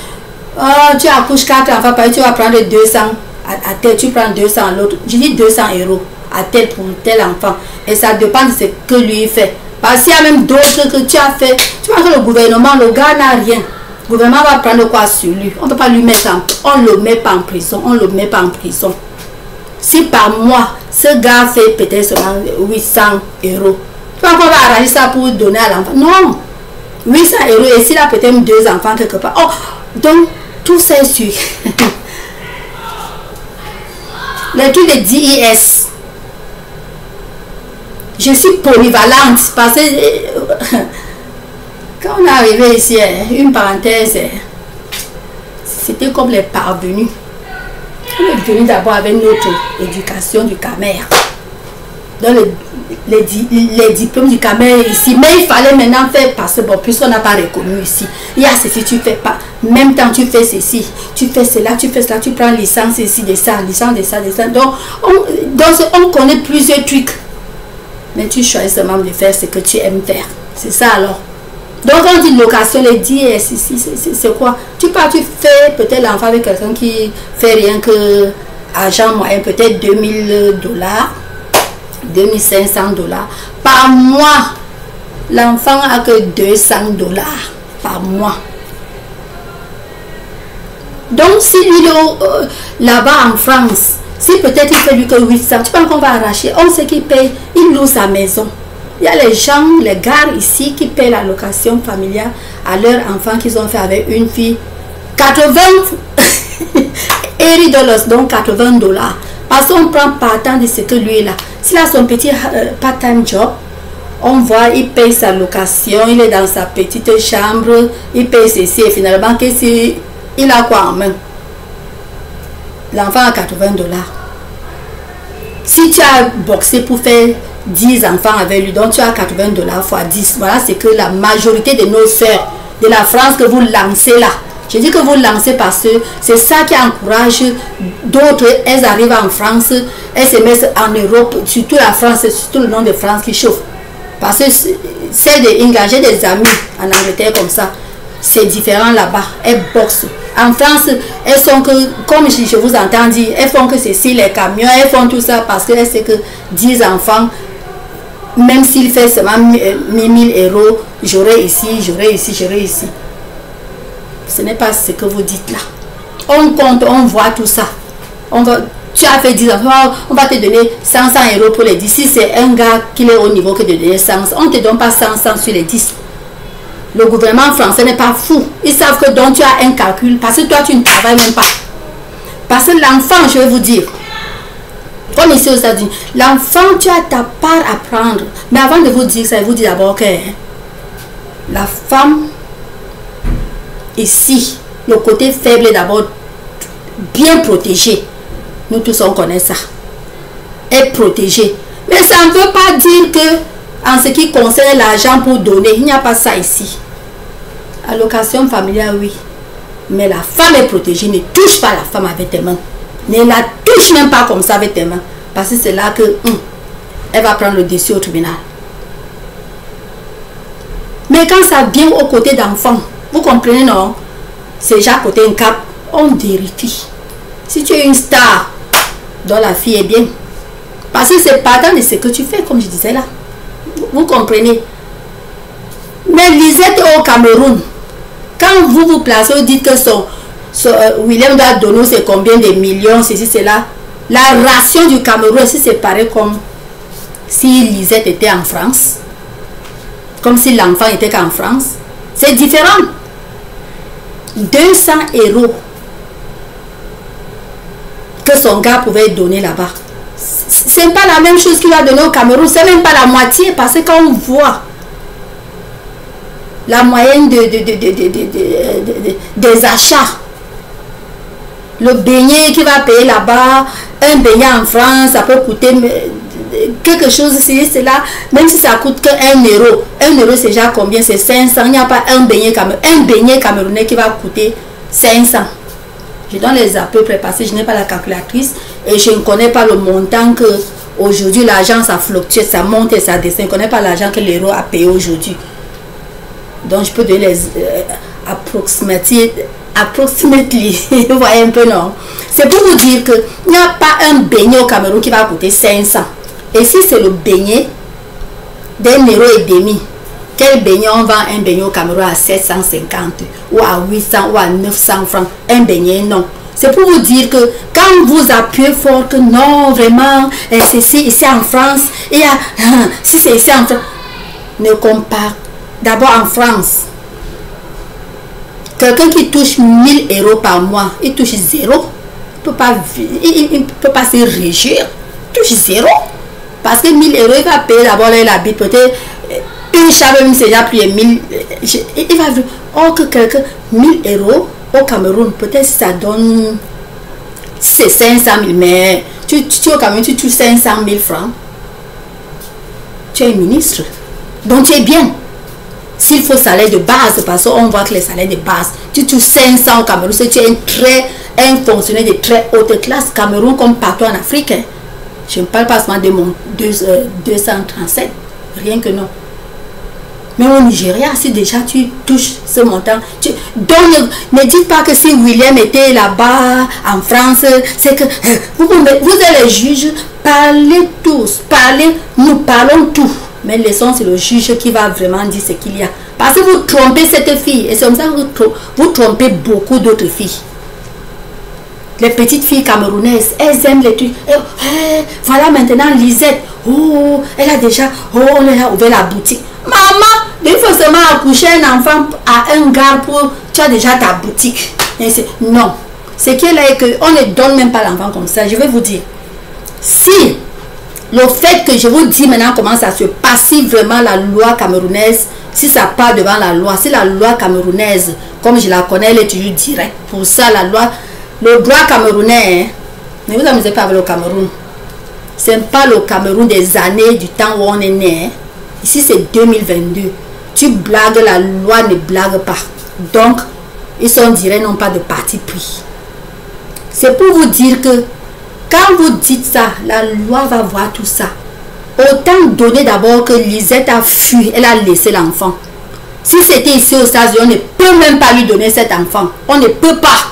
Tu accouches 4 enfants, tu vas prendre 200 à tel, tu prends 200 à l'autre. Je dis 200 € à tel pour tel enfant. Et ça dépend de ce que lui fait. Parce qu'il y a même d'autres que tu as fait. Tu vois que le gouvernement, le gars n'a rien. Le gouvernement va prendre quoi sur lui? On ne peut pas lui mettre on ne le met pas en prison. On ne le met pas en prison. Si par mois, ce gars fait peut-être seulement 800 €. Tu vas encore arranger ça pour donner à l'enfant? Non. 800 € et s'il a peut-être 2 enfants quelque part. Oh, donc, tout ça est sur. Le truc de DIS. Je suis polyvalente parce que quand on est arrivé ici, une parenthèse, c'était comme les parvenus. On est venu d'abord avec notre éducation du Camer. Donc les diplômes du Camer ici, mais il fallait maintenant faire parce que bon, puisqu'on n'a pas reconnu ici, il y a ceci, tu fais pas. Même temps tu fais ceci, tu fais cela, tu fais cela, tu prends licence ici de ça, licence de ça, de ça. Donc on connaît plusieurs trucs. Mais tu choisis seulement de faire ce que tu aimes faire. C'est ça alors. Donc on dit location, les DIS ici, c'est quoi? Tu fais peut-être l'enfant avec quelqu'un qui fait rien que argent moyen, peut-être 2000 $, 2500 $ par mois. L'enfant a que 200 $ par mois. Donc si lui là-bas en France, si peut-être il fait lui que 800, tu penses qu'on va arracher? On sait qu'il paye, il loue sa maison. Il y a les gens, les gars ici qui paient la location familiale à leurs enfants qu'ils ont fait avec une fille. 80 $80, donc 80 $. Parce qu'on prend partant de ce que lui est là. S'il a son petit part-time job, on voit, il paye sa location, il est dans sa petite chambre, il paye ceci et finalement, il a quoi en main? L'enfant a 80 $. Si tu as boxé pour faire 10 enfants avec lui, donc tu as 80 $ fois 10. Voilà, c'est que la majorité de nos sœurs de la France que vous lancez là. Je dis que vous lancez parce que c'est ça qui encourage d'autres. Elles arrivent en France, elles se mettent en Europe, surtout la France, c'est surtout le nom de France qui chauffe. Parce que c'est d'engager des amis en Angleterre comme ça. C'est différent là-bas. Elles boxent. En France, elles sont que, comme je vous entends dire, elles font que ceci, les camions, elles font tout ça parce qu'elles savent que 10 enfants, même s'il fait seulement 1000 €, j'aurai ici, j'aurai ici, j'aurai ici. Ce n'est pas ce que vous dites là. On compte, on voit tout ça. Tu as fait 10 enfants, on va te donner 500 € pour les 10. Si c'est un gars qui est au niveau que de donner 100, on ne te donne pas 500 sur les 10. Le gouvernement français n'est pas fou. Ils savent que donc tu as un calcul parce que toi tu ne travailles même pas. Parce que l'enfant, je vais vous dire, comme ici aux États-Unis, l'enfant, tu as ta part à prendre. Mais avant de vous dire ça, je vous dis d'abord que la femme, ici, le côté faible est d'abord bien protégé. Nous tous on connaît ça. Est protégé. Mais ça ne veut pas dire que en ce qui concerne l'argent pour donner, il n'y a pas ça ici. Allocation familiale, oui. Mais la femme est protégée. Ne touche pas la femme avec tes mains. Ne la touche même pas comme ça avec tes mains. Parce que c'est là que elle va prendre le dossier au tribunal. Mais quand ça vient aux côtés d'enfants, vous comprenez, non? C'est déjà côté un cap, on vérifie. Si tu es une star, dont la fille est bien. Parce que c'est partant de ce que tu fais, comme je disais là. Vous comprenez? Mais Lisette au Cameroun, quand vous vous placez, vous dites que William doit donner c'est combien de millions, ceci, cela. La ration du Cameroun, si c'est pareil comme si Lisette était en France, comme si l'enfant était qu'en France, c'est différent. 200 € que son gars pouvait donner là-bas. C'est pas la même chose qu'il a donné au Cameroun, c'est même pas la moitié, parce que quand on voit la moyenne des achats, le beignet qui va payer là-bas, un beignet en France, ça peut coûter quelque chose, c'est là, même si ça coûte que 1 €. 1 € c'est déjà combien? C'est 500. Il n'y a pas un beignet camerounais qui va coûter 500. Je donne les à peu près parce que je n'ai pas la calculatrice et je ne connais pas le montant que aujourd'hui l'argent ça fluctue, ça monte et ça descend. Je ne connais pas l'argent que l'euro a payé aujourd'hui. Donc je peux donner les approximately. Vous voyez un peu, non? C'est pour vous dire qu'il n'y a pas un beignet au Cameroun qui va coûter 500. Et si c'est le beignet d'1,5 €, quel beignet on vend un beignet au Cameroun à 750 ou à 800 ou à 900 francs? Un beignet, non. C'est pour vous dire que quand vous appuyez fort que non, vraiment, c'est ici en France, il y a, si c'est ici en France, ne compare. D'abord en France, quelqu'un qui touche 1000 € par mois, il touche 0. Il ne peut pas se réjouir. Il touche 0. Parce que 1000 €, il va payer d'abord là, il habite peut-être une chambre, même c'est déjà plus de 1000. Il va dire, oh, que quelqu'un, 1000 € au Cameroun, peut-être ça donne, c'est 500 000, mais tu au Cameroun, tu touches 500 000 francs. Tu es ministre. Donc tu es bien. S'il faut salaire de base, parce qu'on voit que les salaires de base, tu touches 500 au Cameroun, tu es un fonctionnaire de très haute classe, Cameroun comme partout en Afrique. Hein. Je ne parle pas seulement de mon 237, rien que non. Mais au Nigeria, si déjà tu touches ce montant, donc ne dites pas que si William était là-bas en France, c'est que vous êtes les juges, parlez tous, nous parlons tout. Mais laissons, c'est le juge qui va vraiment dire ce qu'il y a. Parce que vous trompez cette fille, et c'est comme ça que vous trompez beaucoup d'autres filles. Les petites filles camerounaises, elles aiment les trucs. Voilà maintenant Lisette. Oh, elle a déjà, on a ouvert la boutique. Maman, il faut seulement accoucher un enfant à un gars pour, tu as déjà ta boutique. Non. Ce qui est là est qu'on ne donne même pas l'enfant comme ça. Je vais vous dire. Si le fait que je vous dis maintenant comment ça se passe, si vraiment la loi camerounaise, si ça part devant la loi, si la loi camerounaise, comme je la connais, elle est toujours directe. Pour ça, la loi, le droit camerounais, ne vous amusez pas avec le Cameroun. Ce n'est pas le Cameroun des années du temps où on est né. Ici, c'est 2022. Tu blagues, la loi ne blague pas. Donc, ils sont directs, non pas de parti pris. C'est pour vous dire que quand vous dites ça, la loi va voir tout ça. Autant donner d'abord que Lisette a fui, elle a laissé l'enfant. Si c'était ici aux États-Unis, on ne peut même pas lui donner cet enfant. On ne peut pas.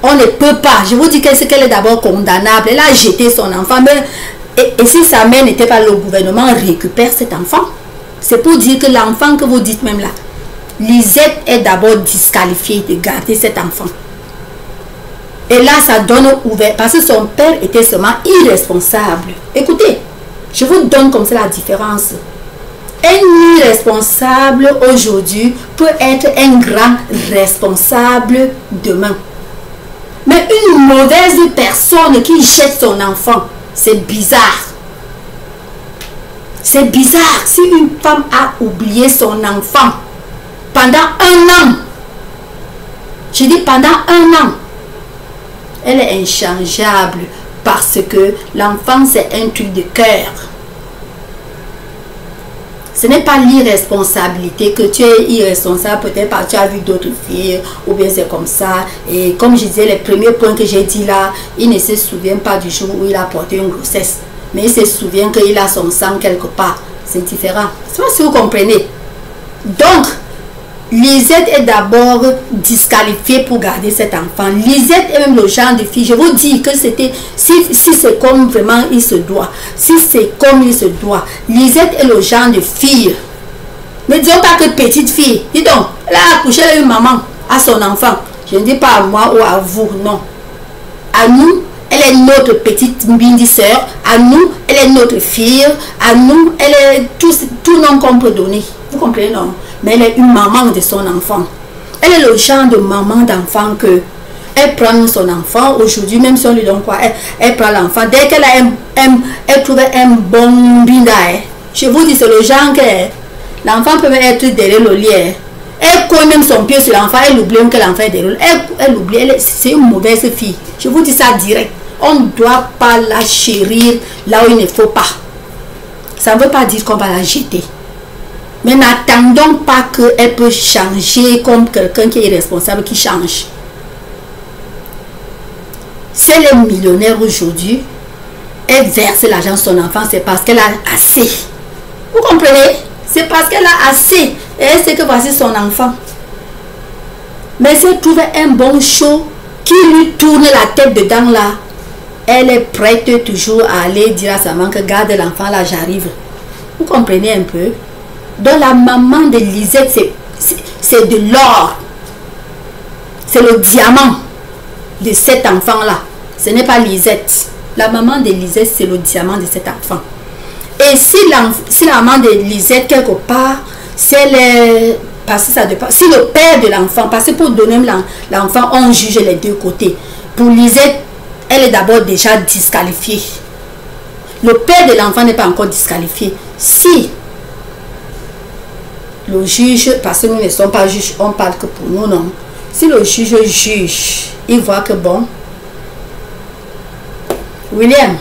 On ne peut pas. Je vous dis qu'elle est d'abord condamnable. Elle a jeté son enfant. Mais, et si sa mère n'était pas, le gouvernement récupère cet enfant. C'est pour dire que l'enfant que vous dites même là, Lisette est d'abord disqualifiée de garder cet enfant. Et là, ça donne ouvert. Parce que son père était seulement irresponsable. Écoutez, je vous donne comme ça la différence. Un irresponsable aujourd'hui peut être un grand responsable demain. Mais une mauvaise personne qui jette son enfant, c'est bizarre. C'est bizarre. Si une femme a oublié son enfant pendant 1 an, je dis pendant 1 an, elle est inchangeable parce que l'enfant c'est un truc de cœur. Ce n'est pas l'irresponsabilité que tu es irresponsable, peut-être parce que tu as vu d'autres filles, ou bien c'est comme ça. Et comme je disais, les premiers points que j'ai dit là, il ne se souvient pas du jour où il a porté une grossesse. Mais il se souvient qu'il a son sang quelque part. C'est différent. Je ne sais pas si vous comprenez. Donc, Lisette est d'abord disqualifiée pour garder cet enfant. Lisette est même le genre de fille. Je vous dis que c'était, si c'est comme vraiment il se doit, si c'est comme il se doit, Lisette est le genre de fille. Ne disons pas que petite fille. Dis donc, elle a accouché une maman à son enfant. Je ne dis pas à moi ou à vous, non. À nous, elle est notre petite bindi sœur. À nous, elle est notre fille. À nous, elle est tout nom qu'on peut donner. Vous comprenez, non? Mais elle est une maman de son enfant. Elle est le genre de maman d'enfant que elle prend son enfant aujourd'hui, même si on lui donne quoi, elle prend l'enfant. Dès qu'elle a elle trouve un bon binda, je vous dis, c'est le genre que l'enfant peut être derrière le lit. Elle colle même son pied sur l'enfant, elle oublie que l'enfant est derrière. Elle oublie, c'est une mauvaise fille. Je vous dis ça direct. On ne doit pas la chérir là où il ne faut pas. Ça ne veut pas dire qu'on va la jeter. Mais n'attendons pas qu'elle peut changer comme quelqu'un qui est irresponsable qui change. Si elle est millionnaire aujourd'hui, elle verse l'argent de son enfant, c'est parce qu'elle a assez. Vous comprenez? C'est parce qu'elle a assez. Et elle sait que voici son enfant. Mais si elle trouve un bon show qui lui tourne la tête dedans là, elle est prête toujours à aller dire à sa maman que garde l'enfant là, j'arrive. Vous comprenez un peu? Donc la maman de Lisette, c'est de l'or. C'est le diamant de cet enfant-là. Ce n'est pas Lisette. La maman de Lisette, c'est le diamant de cet enfant. Et si la maman de Lisette, quelque part, si elle est... Parce que ça dépend. Si le père de l'enfant, parce que pour donner l'enfant, on juge les deux côtés. Pour Lisette, elle est d'abord déjà disqualifiée. Le père de l'enfant n'est pas encore disqualifié. Si le juge, parce que nous ne sommes pas juges, on parle que pour nous, non. Si le juge juge, il voit que bon, William,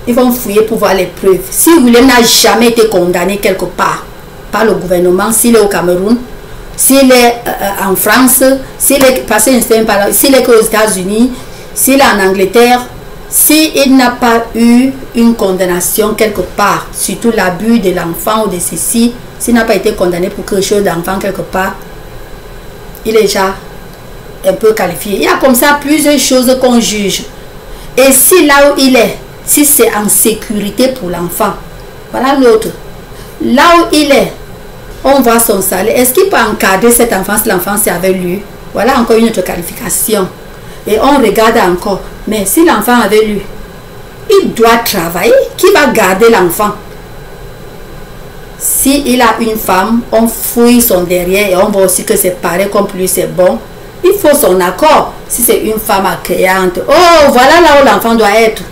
ils vont fouiller pour voir les preuves. Si William n'a jamais été condamné quelque part par le gouvernement, s'il est au Cameroun, s'il est en France, s'il est passé s'il est aux États-Unis, s'il est en Angleterre, s'il n'a pas eu une condamnation quelque part, surtout l'abus de l'enfant ou de ceci, s'il n'a pas été condamné pour quelque chose d'enfant quelque part, il est déjà un peu qualifié. Il y a comme ça plusieurs choses qu'on juge. Et si là où il est, si c'est en sécurité pour l'enfant, voilà l'autre. Là où il est, on voit son salaire. Est-ce qu'il peut encadrer cet enfant si l'enfant c'est avec lui? Voilà encore une autre qualification. Et on regarde encore. Mais si l'enfant avec lui, il doit travailler. Qui va garder l'enfant? s'il a une femme, on fouille son derrière et on voit aussi que c'est pareil comme lui, c'est bon. Il faut son accord. Si c'est une femme accueillante, oh, voilà là où l'enfant doit être.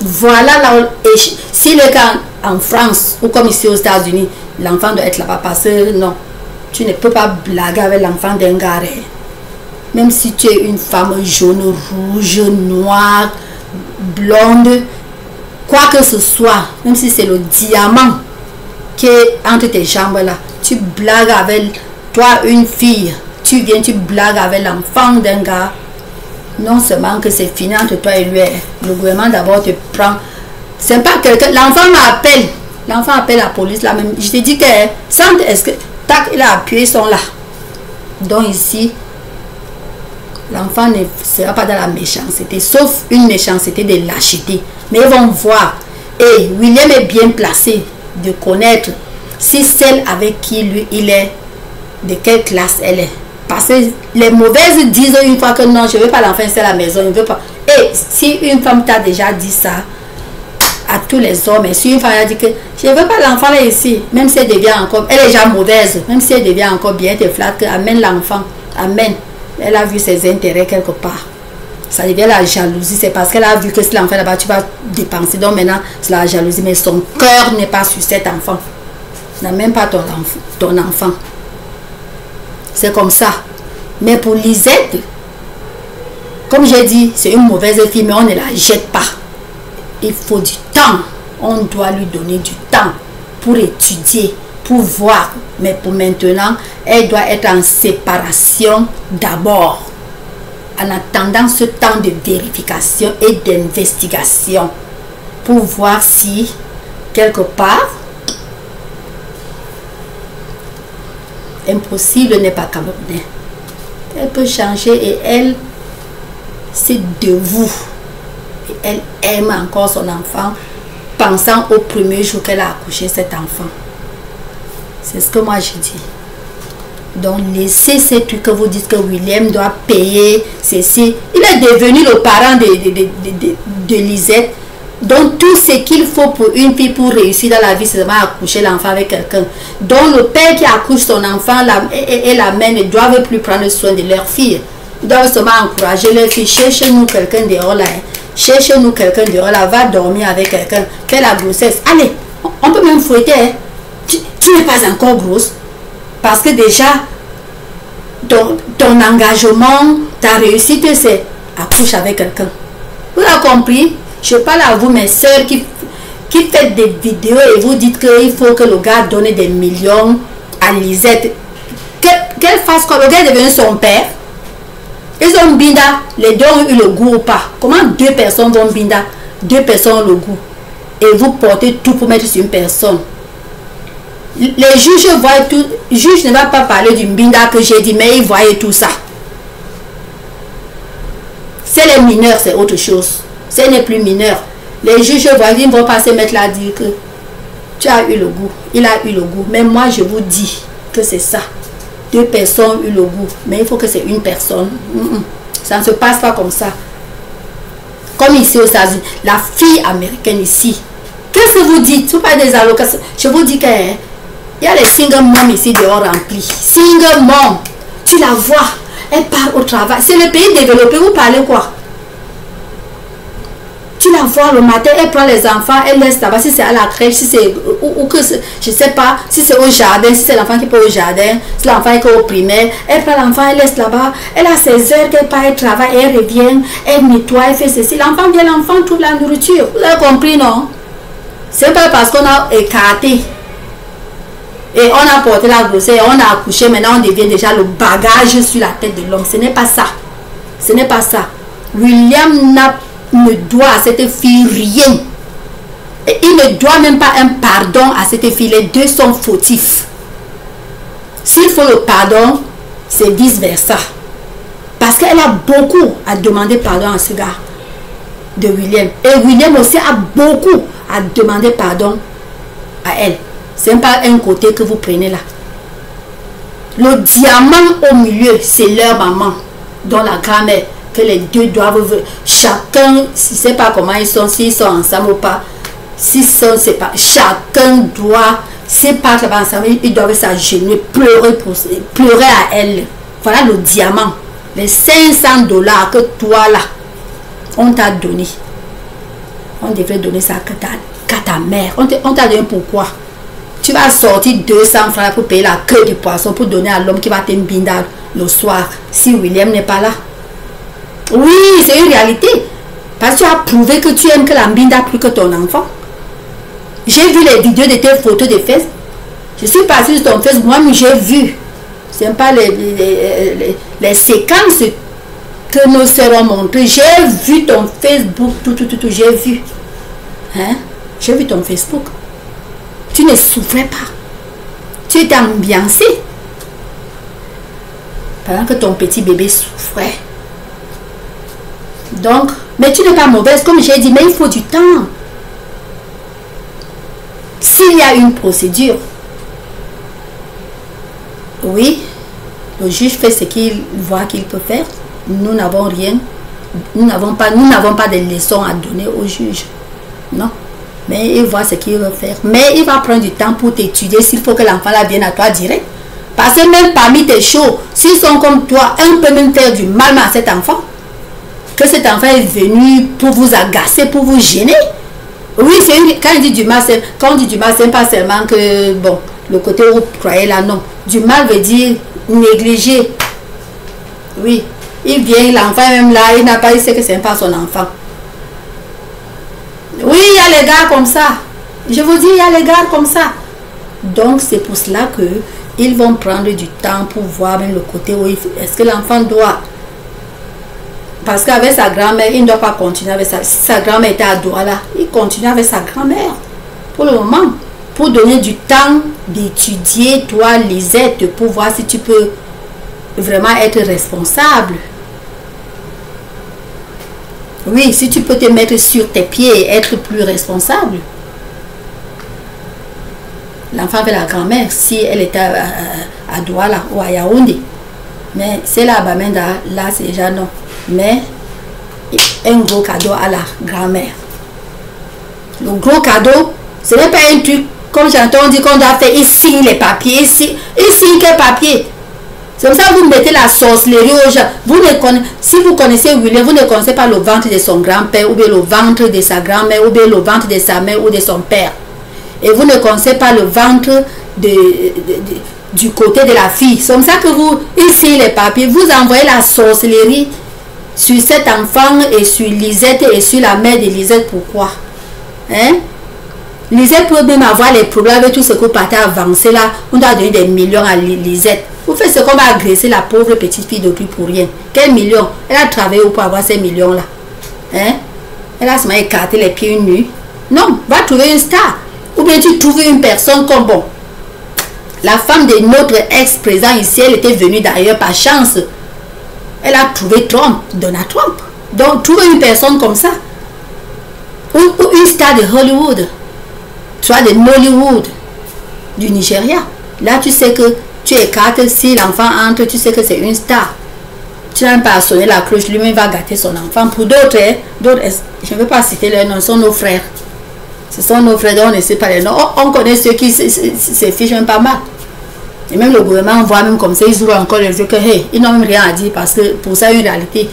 Voilà là où... Et si le cas en France ou comme ici aux États-Unis, l'enfant doit être là-bas parce que non, tu ne peux pas blaguer avec l'enfant d'un gars. Même si tu es une femme jaune, rouge, noire, blonde, quoi que ce soit, même si c'est le diamant qui est entre tes jambes là, tu blagues avec toi, une fille, tu viens, tu blagues avec l'enfant d'un gars, non seulement que c'est fini entre toi et lui, le gouvernement d'abord te prend, c'est pas quelqu'un, l'enfant m'appelle, l'enfant appelle la police là même, je te dis que, est-ce que, tac, il a appuyé, ils sont là, donc ici, l'enfant ne sera pas dans la méchanceté, sauf une méchanceté de lâcheté. Mais ils vont voir. Et William est bien placé de connaître si celle avec qui lui il est, de quelle classe elle est. Parce que les mauvaises disent une fois que non, je ne veux pas l'enfant ici à la maison, je ne veux pas. Et si une femme t'a déjà dit ça à tous les hommes, et si une femme a dit que je ne veux pas l'enfant là ici, même si elle devient encore, elle est déjà mauvaise, même si elle devient encore bien, elle te flatte que amène l'enfant, amène. Elle a vu ses intérêts quelque part. Ça devient la jalousie. C'est parce qu'elle a vu que si l'enfant là-bas, tu vas dépenser. Donc maintenant, c'est la jalousie. Mais son cœur n'est pas sur cet enfant. Il n'a même pas ton enfant. C'est comme ça. Mais pour Lisette, comme j'ai dit, c'est une mauvaise fille, mais on ne la jette pas. Il faut du temps. On doit lui donner du temps pour étudier, pour voir. Mais pour maintenant, elle doit être en séparation d'abord. En attendant ce temps de vérification et d'investigation. Pour voir si, quelque part, impossible n'est pas camerounais. Elle peut changer et elle, c'est de vous. Et elle aime encore son enfant, pensant au premier jour qu'elle a accouché cet enfant. C'est ce que moi je dis. Donc laissez ces trucs que vous dites que William doit payer ceci. Il est devenu le parent de Lisette. Donc tout ce qu'il faut pour une fille pour réussir dans la vie, c'est seulement accoucher l'enfant avec quelqu'un. Donc le père qui accouche son enfant et la mère ne doivent plus prendre soin de leur fille. Ils doivent seulement encourager leur fille. Cherchez-nous quelqu'un dehors là. Cherchez-nous quelqu'un dehors là. Va dormir avec quelqu'un. Fais la grossesse. Allez, on peut même fouetter. Hein. Tu n'es pas encore grosse. Parce que déjà, ton engagement, ta réussite, c'est accoucher avec quelqu'un. Vous avez compris? Je parle à vous, mes soeurs, qui faites des vidéos et vous dites qu'il faut que le gars donne des millions à Lisette. Qu'elle fasse quoi? Le gars est devenu son père. Ils ont binda, les deux ont eu le goût ou pas? Comment deux personnes vont binda? Deux personnes ont le goût. Et vous portez tout pour mettre sur une personne. Les juges voient tout. Le juge ne va pas parler du binda que j'ai dit, mais ils voyaient tout ça. C'est les mineurs, c'est autre chose. Ce n'est plus mineur. Les juges voient, ils ne vont pas se mettre là à dire que tu as eu le goût. Il a eu le goût. Mais moi, je vous dis que c'est ça. Deux personnes ont eu le goût. Mais il faut que c'est une personne. Ça ne se passe pas comme ça. Comme ici aux États-Unis. La fille américaine ici. Qu'est-ce que vous dites? Vous parlez des allocations. Je vous dis que il y a les single moms ici dehors remplis. Single mom. Tu la vois. Elle part au travail. C'est le pays développé. Vous parlez quoi? Tu la vois le matin, elle prend les enfants, elle laisse là-bas, si c'est à la crèche, si c'est ou que je sais pas, si c'est au jardin, si c'est l'enfant qui peut au jardin, si l'enfant est au primaire, elle prend l'enfant, elle laisse là-bas, elle a ses heures qu'elle part, elle travaille, elle revient, elle nettoie, elle fait ceci, l'enfant vient, l'enfant trouve la nourriture. Vous avez compris, non? C'est pas parce qu'on a écarté et on a porté la grossesse, on a accouché, maintenant on devient déjà le bagage sur la tête de l'homme. Ce n'est pas ça. Ce n'est pas ça. William ne doit à cette fille rien. Et il ne doit même pas un pardon à cette fille. Les deux sont fautifs. S'il faut le pardon, c'est vice versa. Parce qu'elle a beaucoup à demander pardon à ce gars de William. Et William aussi a beaucoup à demander pardon à elle. Ce n'est pas un côté que vous prenez là. Le diamant au milieu, c'est leur maman, dont la grand-mère, que les deux doivent, chacun, je ne sais pas comment ils sont, s'ils sont ensemble ou pas, Si c'est pas, chacun doit, c'est pas ensemble, ils doivent s'agenouiller, pleurer à elle. Voilà le diamant, les 500 $ que toi là, on t'a donné. On devrait donner ça qu'à ta mère. On t'a donné pourquoi? Tu vas sortir 200 francs pour payer la queue du poisson pour donner à l'homme qui va t'embindre le soir si William n'est pas là. Oui, c'est une réalité. Parce que tu as prouvé que tu aimes que la mbinda plus que ton enfant. J'ai vu les vidéos de tes photos de fesses. Je suis partie sur ton Facebook, moi j'ai vu. Ce n'est pas les séquences que nos sœurs ont montrées. J'ai vu ton Facebook, tout, j'ai vu. Hein? J'ai vu ton Facebook. Tu ne souffrais pas. Tu étais ambiancé. Pendant que ton petit bébé souffrait. Donc, mais tu n'es pas mauvaise, comme j'ai dit, mais il faut du temps. S'il y a une procédure, oui, le juge fait ce qu'il voit qu'il peut faire. Nous n'avons rien. Nous n'avons pas de leçons à donner au juge. Non. Mais il voit ce qu'il veut faire. Mais il va prendre du temps pour t'étudier s'il faut que l'enfant la vienne à toi direct. Parce que même parmi tes chauds, s'ils sont comme toi, un peut même faire du mal à cet enfant. Que cet enfant est venu pour vous agacer, pour vous gêner. Oui, quand il dit du mal, c'est pas seulement que, bon, le côté où vous croyez là, non. Du mal veut dire négliger. Oui, il vient, l'enfant est même là, il sait que c'est pas son enfant. Oui, il y a les gars comme ça. Je vous dis, il y a les gars comme ça. Donc, c'est pour cela que ils vont prendre du temps pour voir même le côté où est-ce que l'enfant doit. Parce qu'avec sa grand-mère, il ne doit pas continuer avec sa grand-mère était à Douala. Il continue avec sa grand-mère. Pour le moment, pour donner du temps d'étudier, toi, Lisette, pour voir si tu peux vraiment être responsable. Oui, si tu peux te mettre sur tes pieds et être plus responsable. L'enfant avec la grand-mère, si elle était à Douala ou à Yaoundé. Mais c'est là à Bamenda, là c'est déjà non. Mais un gros cadeau à la grand-mère. Le gros cadeau, ce n'est pas un truc, comme j'entends dire qu'on doit faire, il signe les papiers, il signe quel papier? C'est comme ça que vous mettez la sorcellerie aux gens. Si vous connaissez William, vous ne connaissez pas le ventre de son grand-père, ou bien le ventre de sa grand-mère, ou bien le ventre de sa mère ou de son père. Et vous ne connaissez pas le ventre du côté de la fille. C'est comme ça que vous, ici les papiers, vous envoyez la sorcellerie sur cet enfant et sur Lisette et sur la mère de Lisette. Pourquoi? Hein? Lisette peut même avoir les problèmes avec tout ce que vous partez avancer là. On doit donner des millions à Lisette. Vous faites ce qu'on va agresser la pauvre petite fille depuis pour rien. Quel million? Elle a travaillé pour avoir ces millions là. Hein? Elle a seulement écarté les pieds nus. Non, va trouver une star. Ou bien tu trouves une personne comme bon. La femme de notre ex-président ici, elle était venue d'ailleurs par chance. Elle a trouvé Trump, Donald Trump. Donc, trouver une personne comme ça. Ou une star de Hollywood. Soit de Nollywood, du Nigeria. Là, tu sais que tu écartes, si l'enfant entre, tu sais que c'est une star. Tu n'as pas à sonner la cloche, lui-même va gâter son enfant. Pour d'autres, je ne veux pas citer leurs noms, ce sont nos frères. Ce sont nos frères, on ne sait pas les noms. On connaît ceux qui se fichent même pas mal. Et même le gouvernement voit même comme ça, ils ouvrent encore les yeux que, hey, ils n'ont même rien à dire parce que pour ça, une réalité,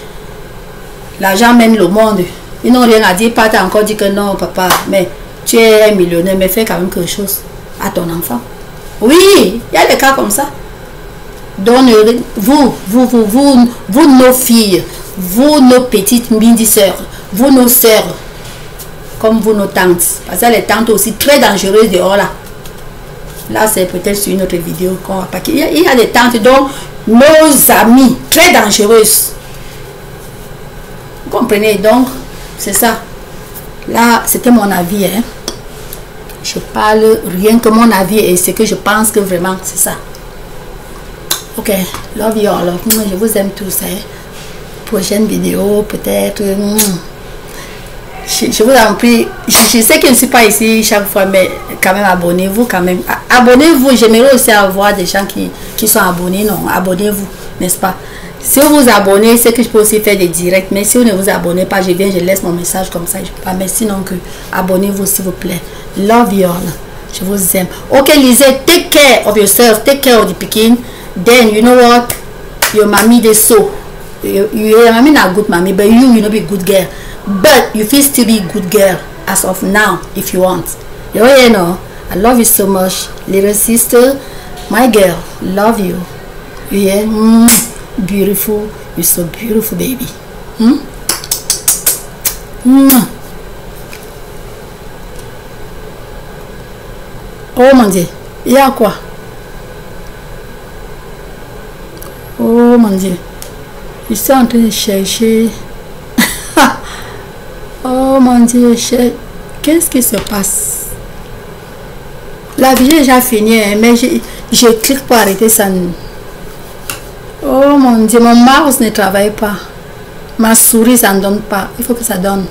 l'argent mène le monde. Ils n'ont rien à dire, pas t'as encore dit que non, papa, mais tu es un millionnaire, mais fais quand même quelque chose à ton enfant. Oui, il y a des cas comme ça. Donc, vous, nos filles, vous, nos petites mini-sœurs, vous, nos sœurs, comme vous, nos tantes. Parce que les tantes aussi très dangereuses dehors là. Là, c'est peut-être sur une autre vidéo qu'on va pas. Il y a des tantes, donc nos amis très dangereuses. Vous comprenez? Donc, c'est ça. Là, c'était mon avis. Hein. Je parle rien que mon avis et ce que je pense que vraiment, c'est ça. Ok, love you all. Je vous aime tous. Hein. Prochaine vidéo, peut-être. Je vous en prie, je sais que je ne suis pas ici chaque fois, mais quand même abonnez-vous quand même. Abonnez-vous, j'aimerais aussi avoir des gens qui sont abonnés, non, abonnez-vous, n'est-ce pas? Si vous vous abonnez, c'est que je peux aussi faire des directs. Mais si vous ne vous abonnez pas, je viens, je laisse mon message comme ça. Je peux pas. Mais sinon, que abonnez-vous s'il vous plaît. Love you all. Je vous aime. Ok, Lisette, take care of yourself. Take care of the pikin. Then, you know what? Your mommy, they so. Your mommy not good mommy, but you know be good girl. But you feel still be good girl as of now, if you want. You know, I love you so much. Little sister, my girl, love you. Yeah, beautiful. You're so beautiful, baby. Oh mon Dieu, il y a quoi? Oh mon Dieu, je suis en train de chercher. Oh mon Dieu, qu'est-ce qui se passe? La vidéo est déjà finie, mais je clique pour arrêter ça. Oh mon Dieu, mon mouse ne travaille pas. Ma souris, ça ne donne pas. Il faut que ça donne.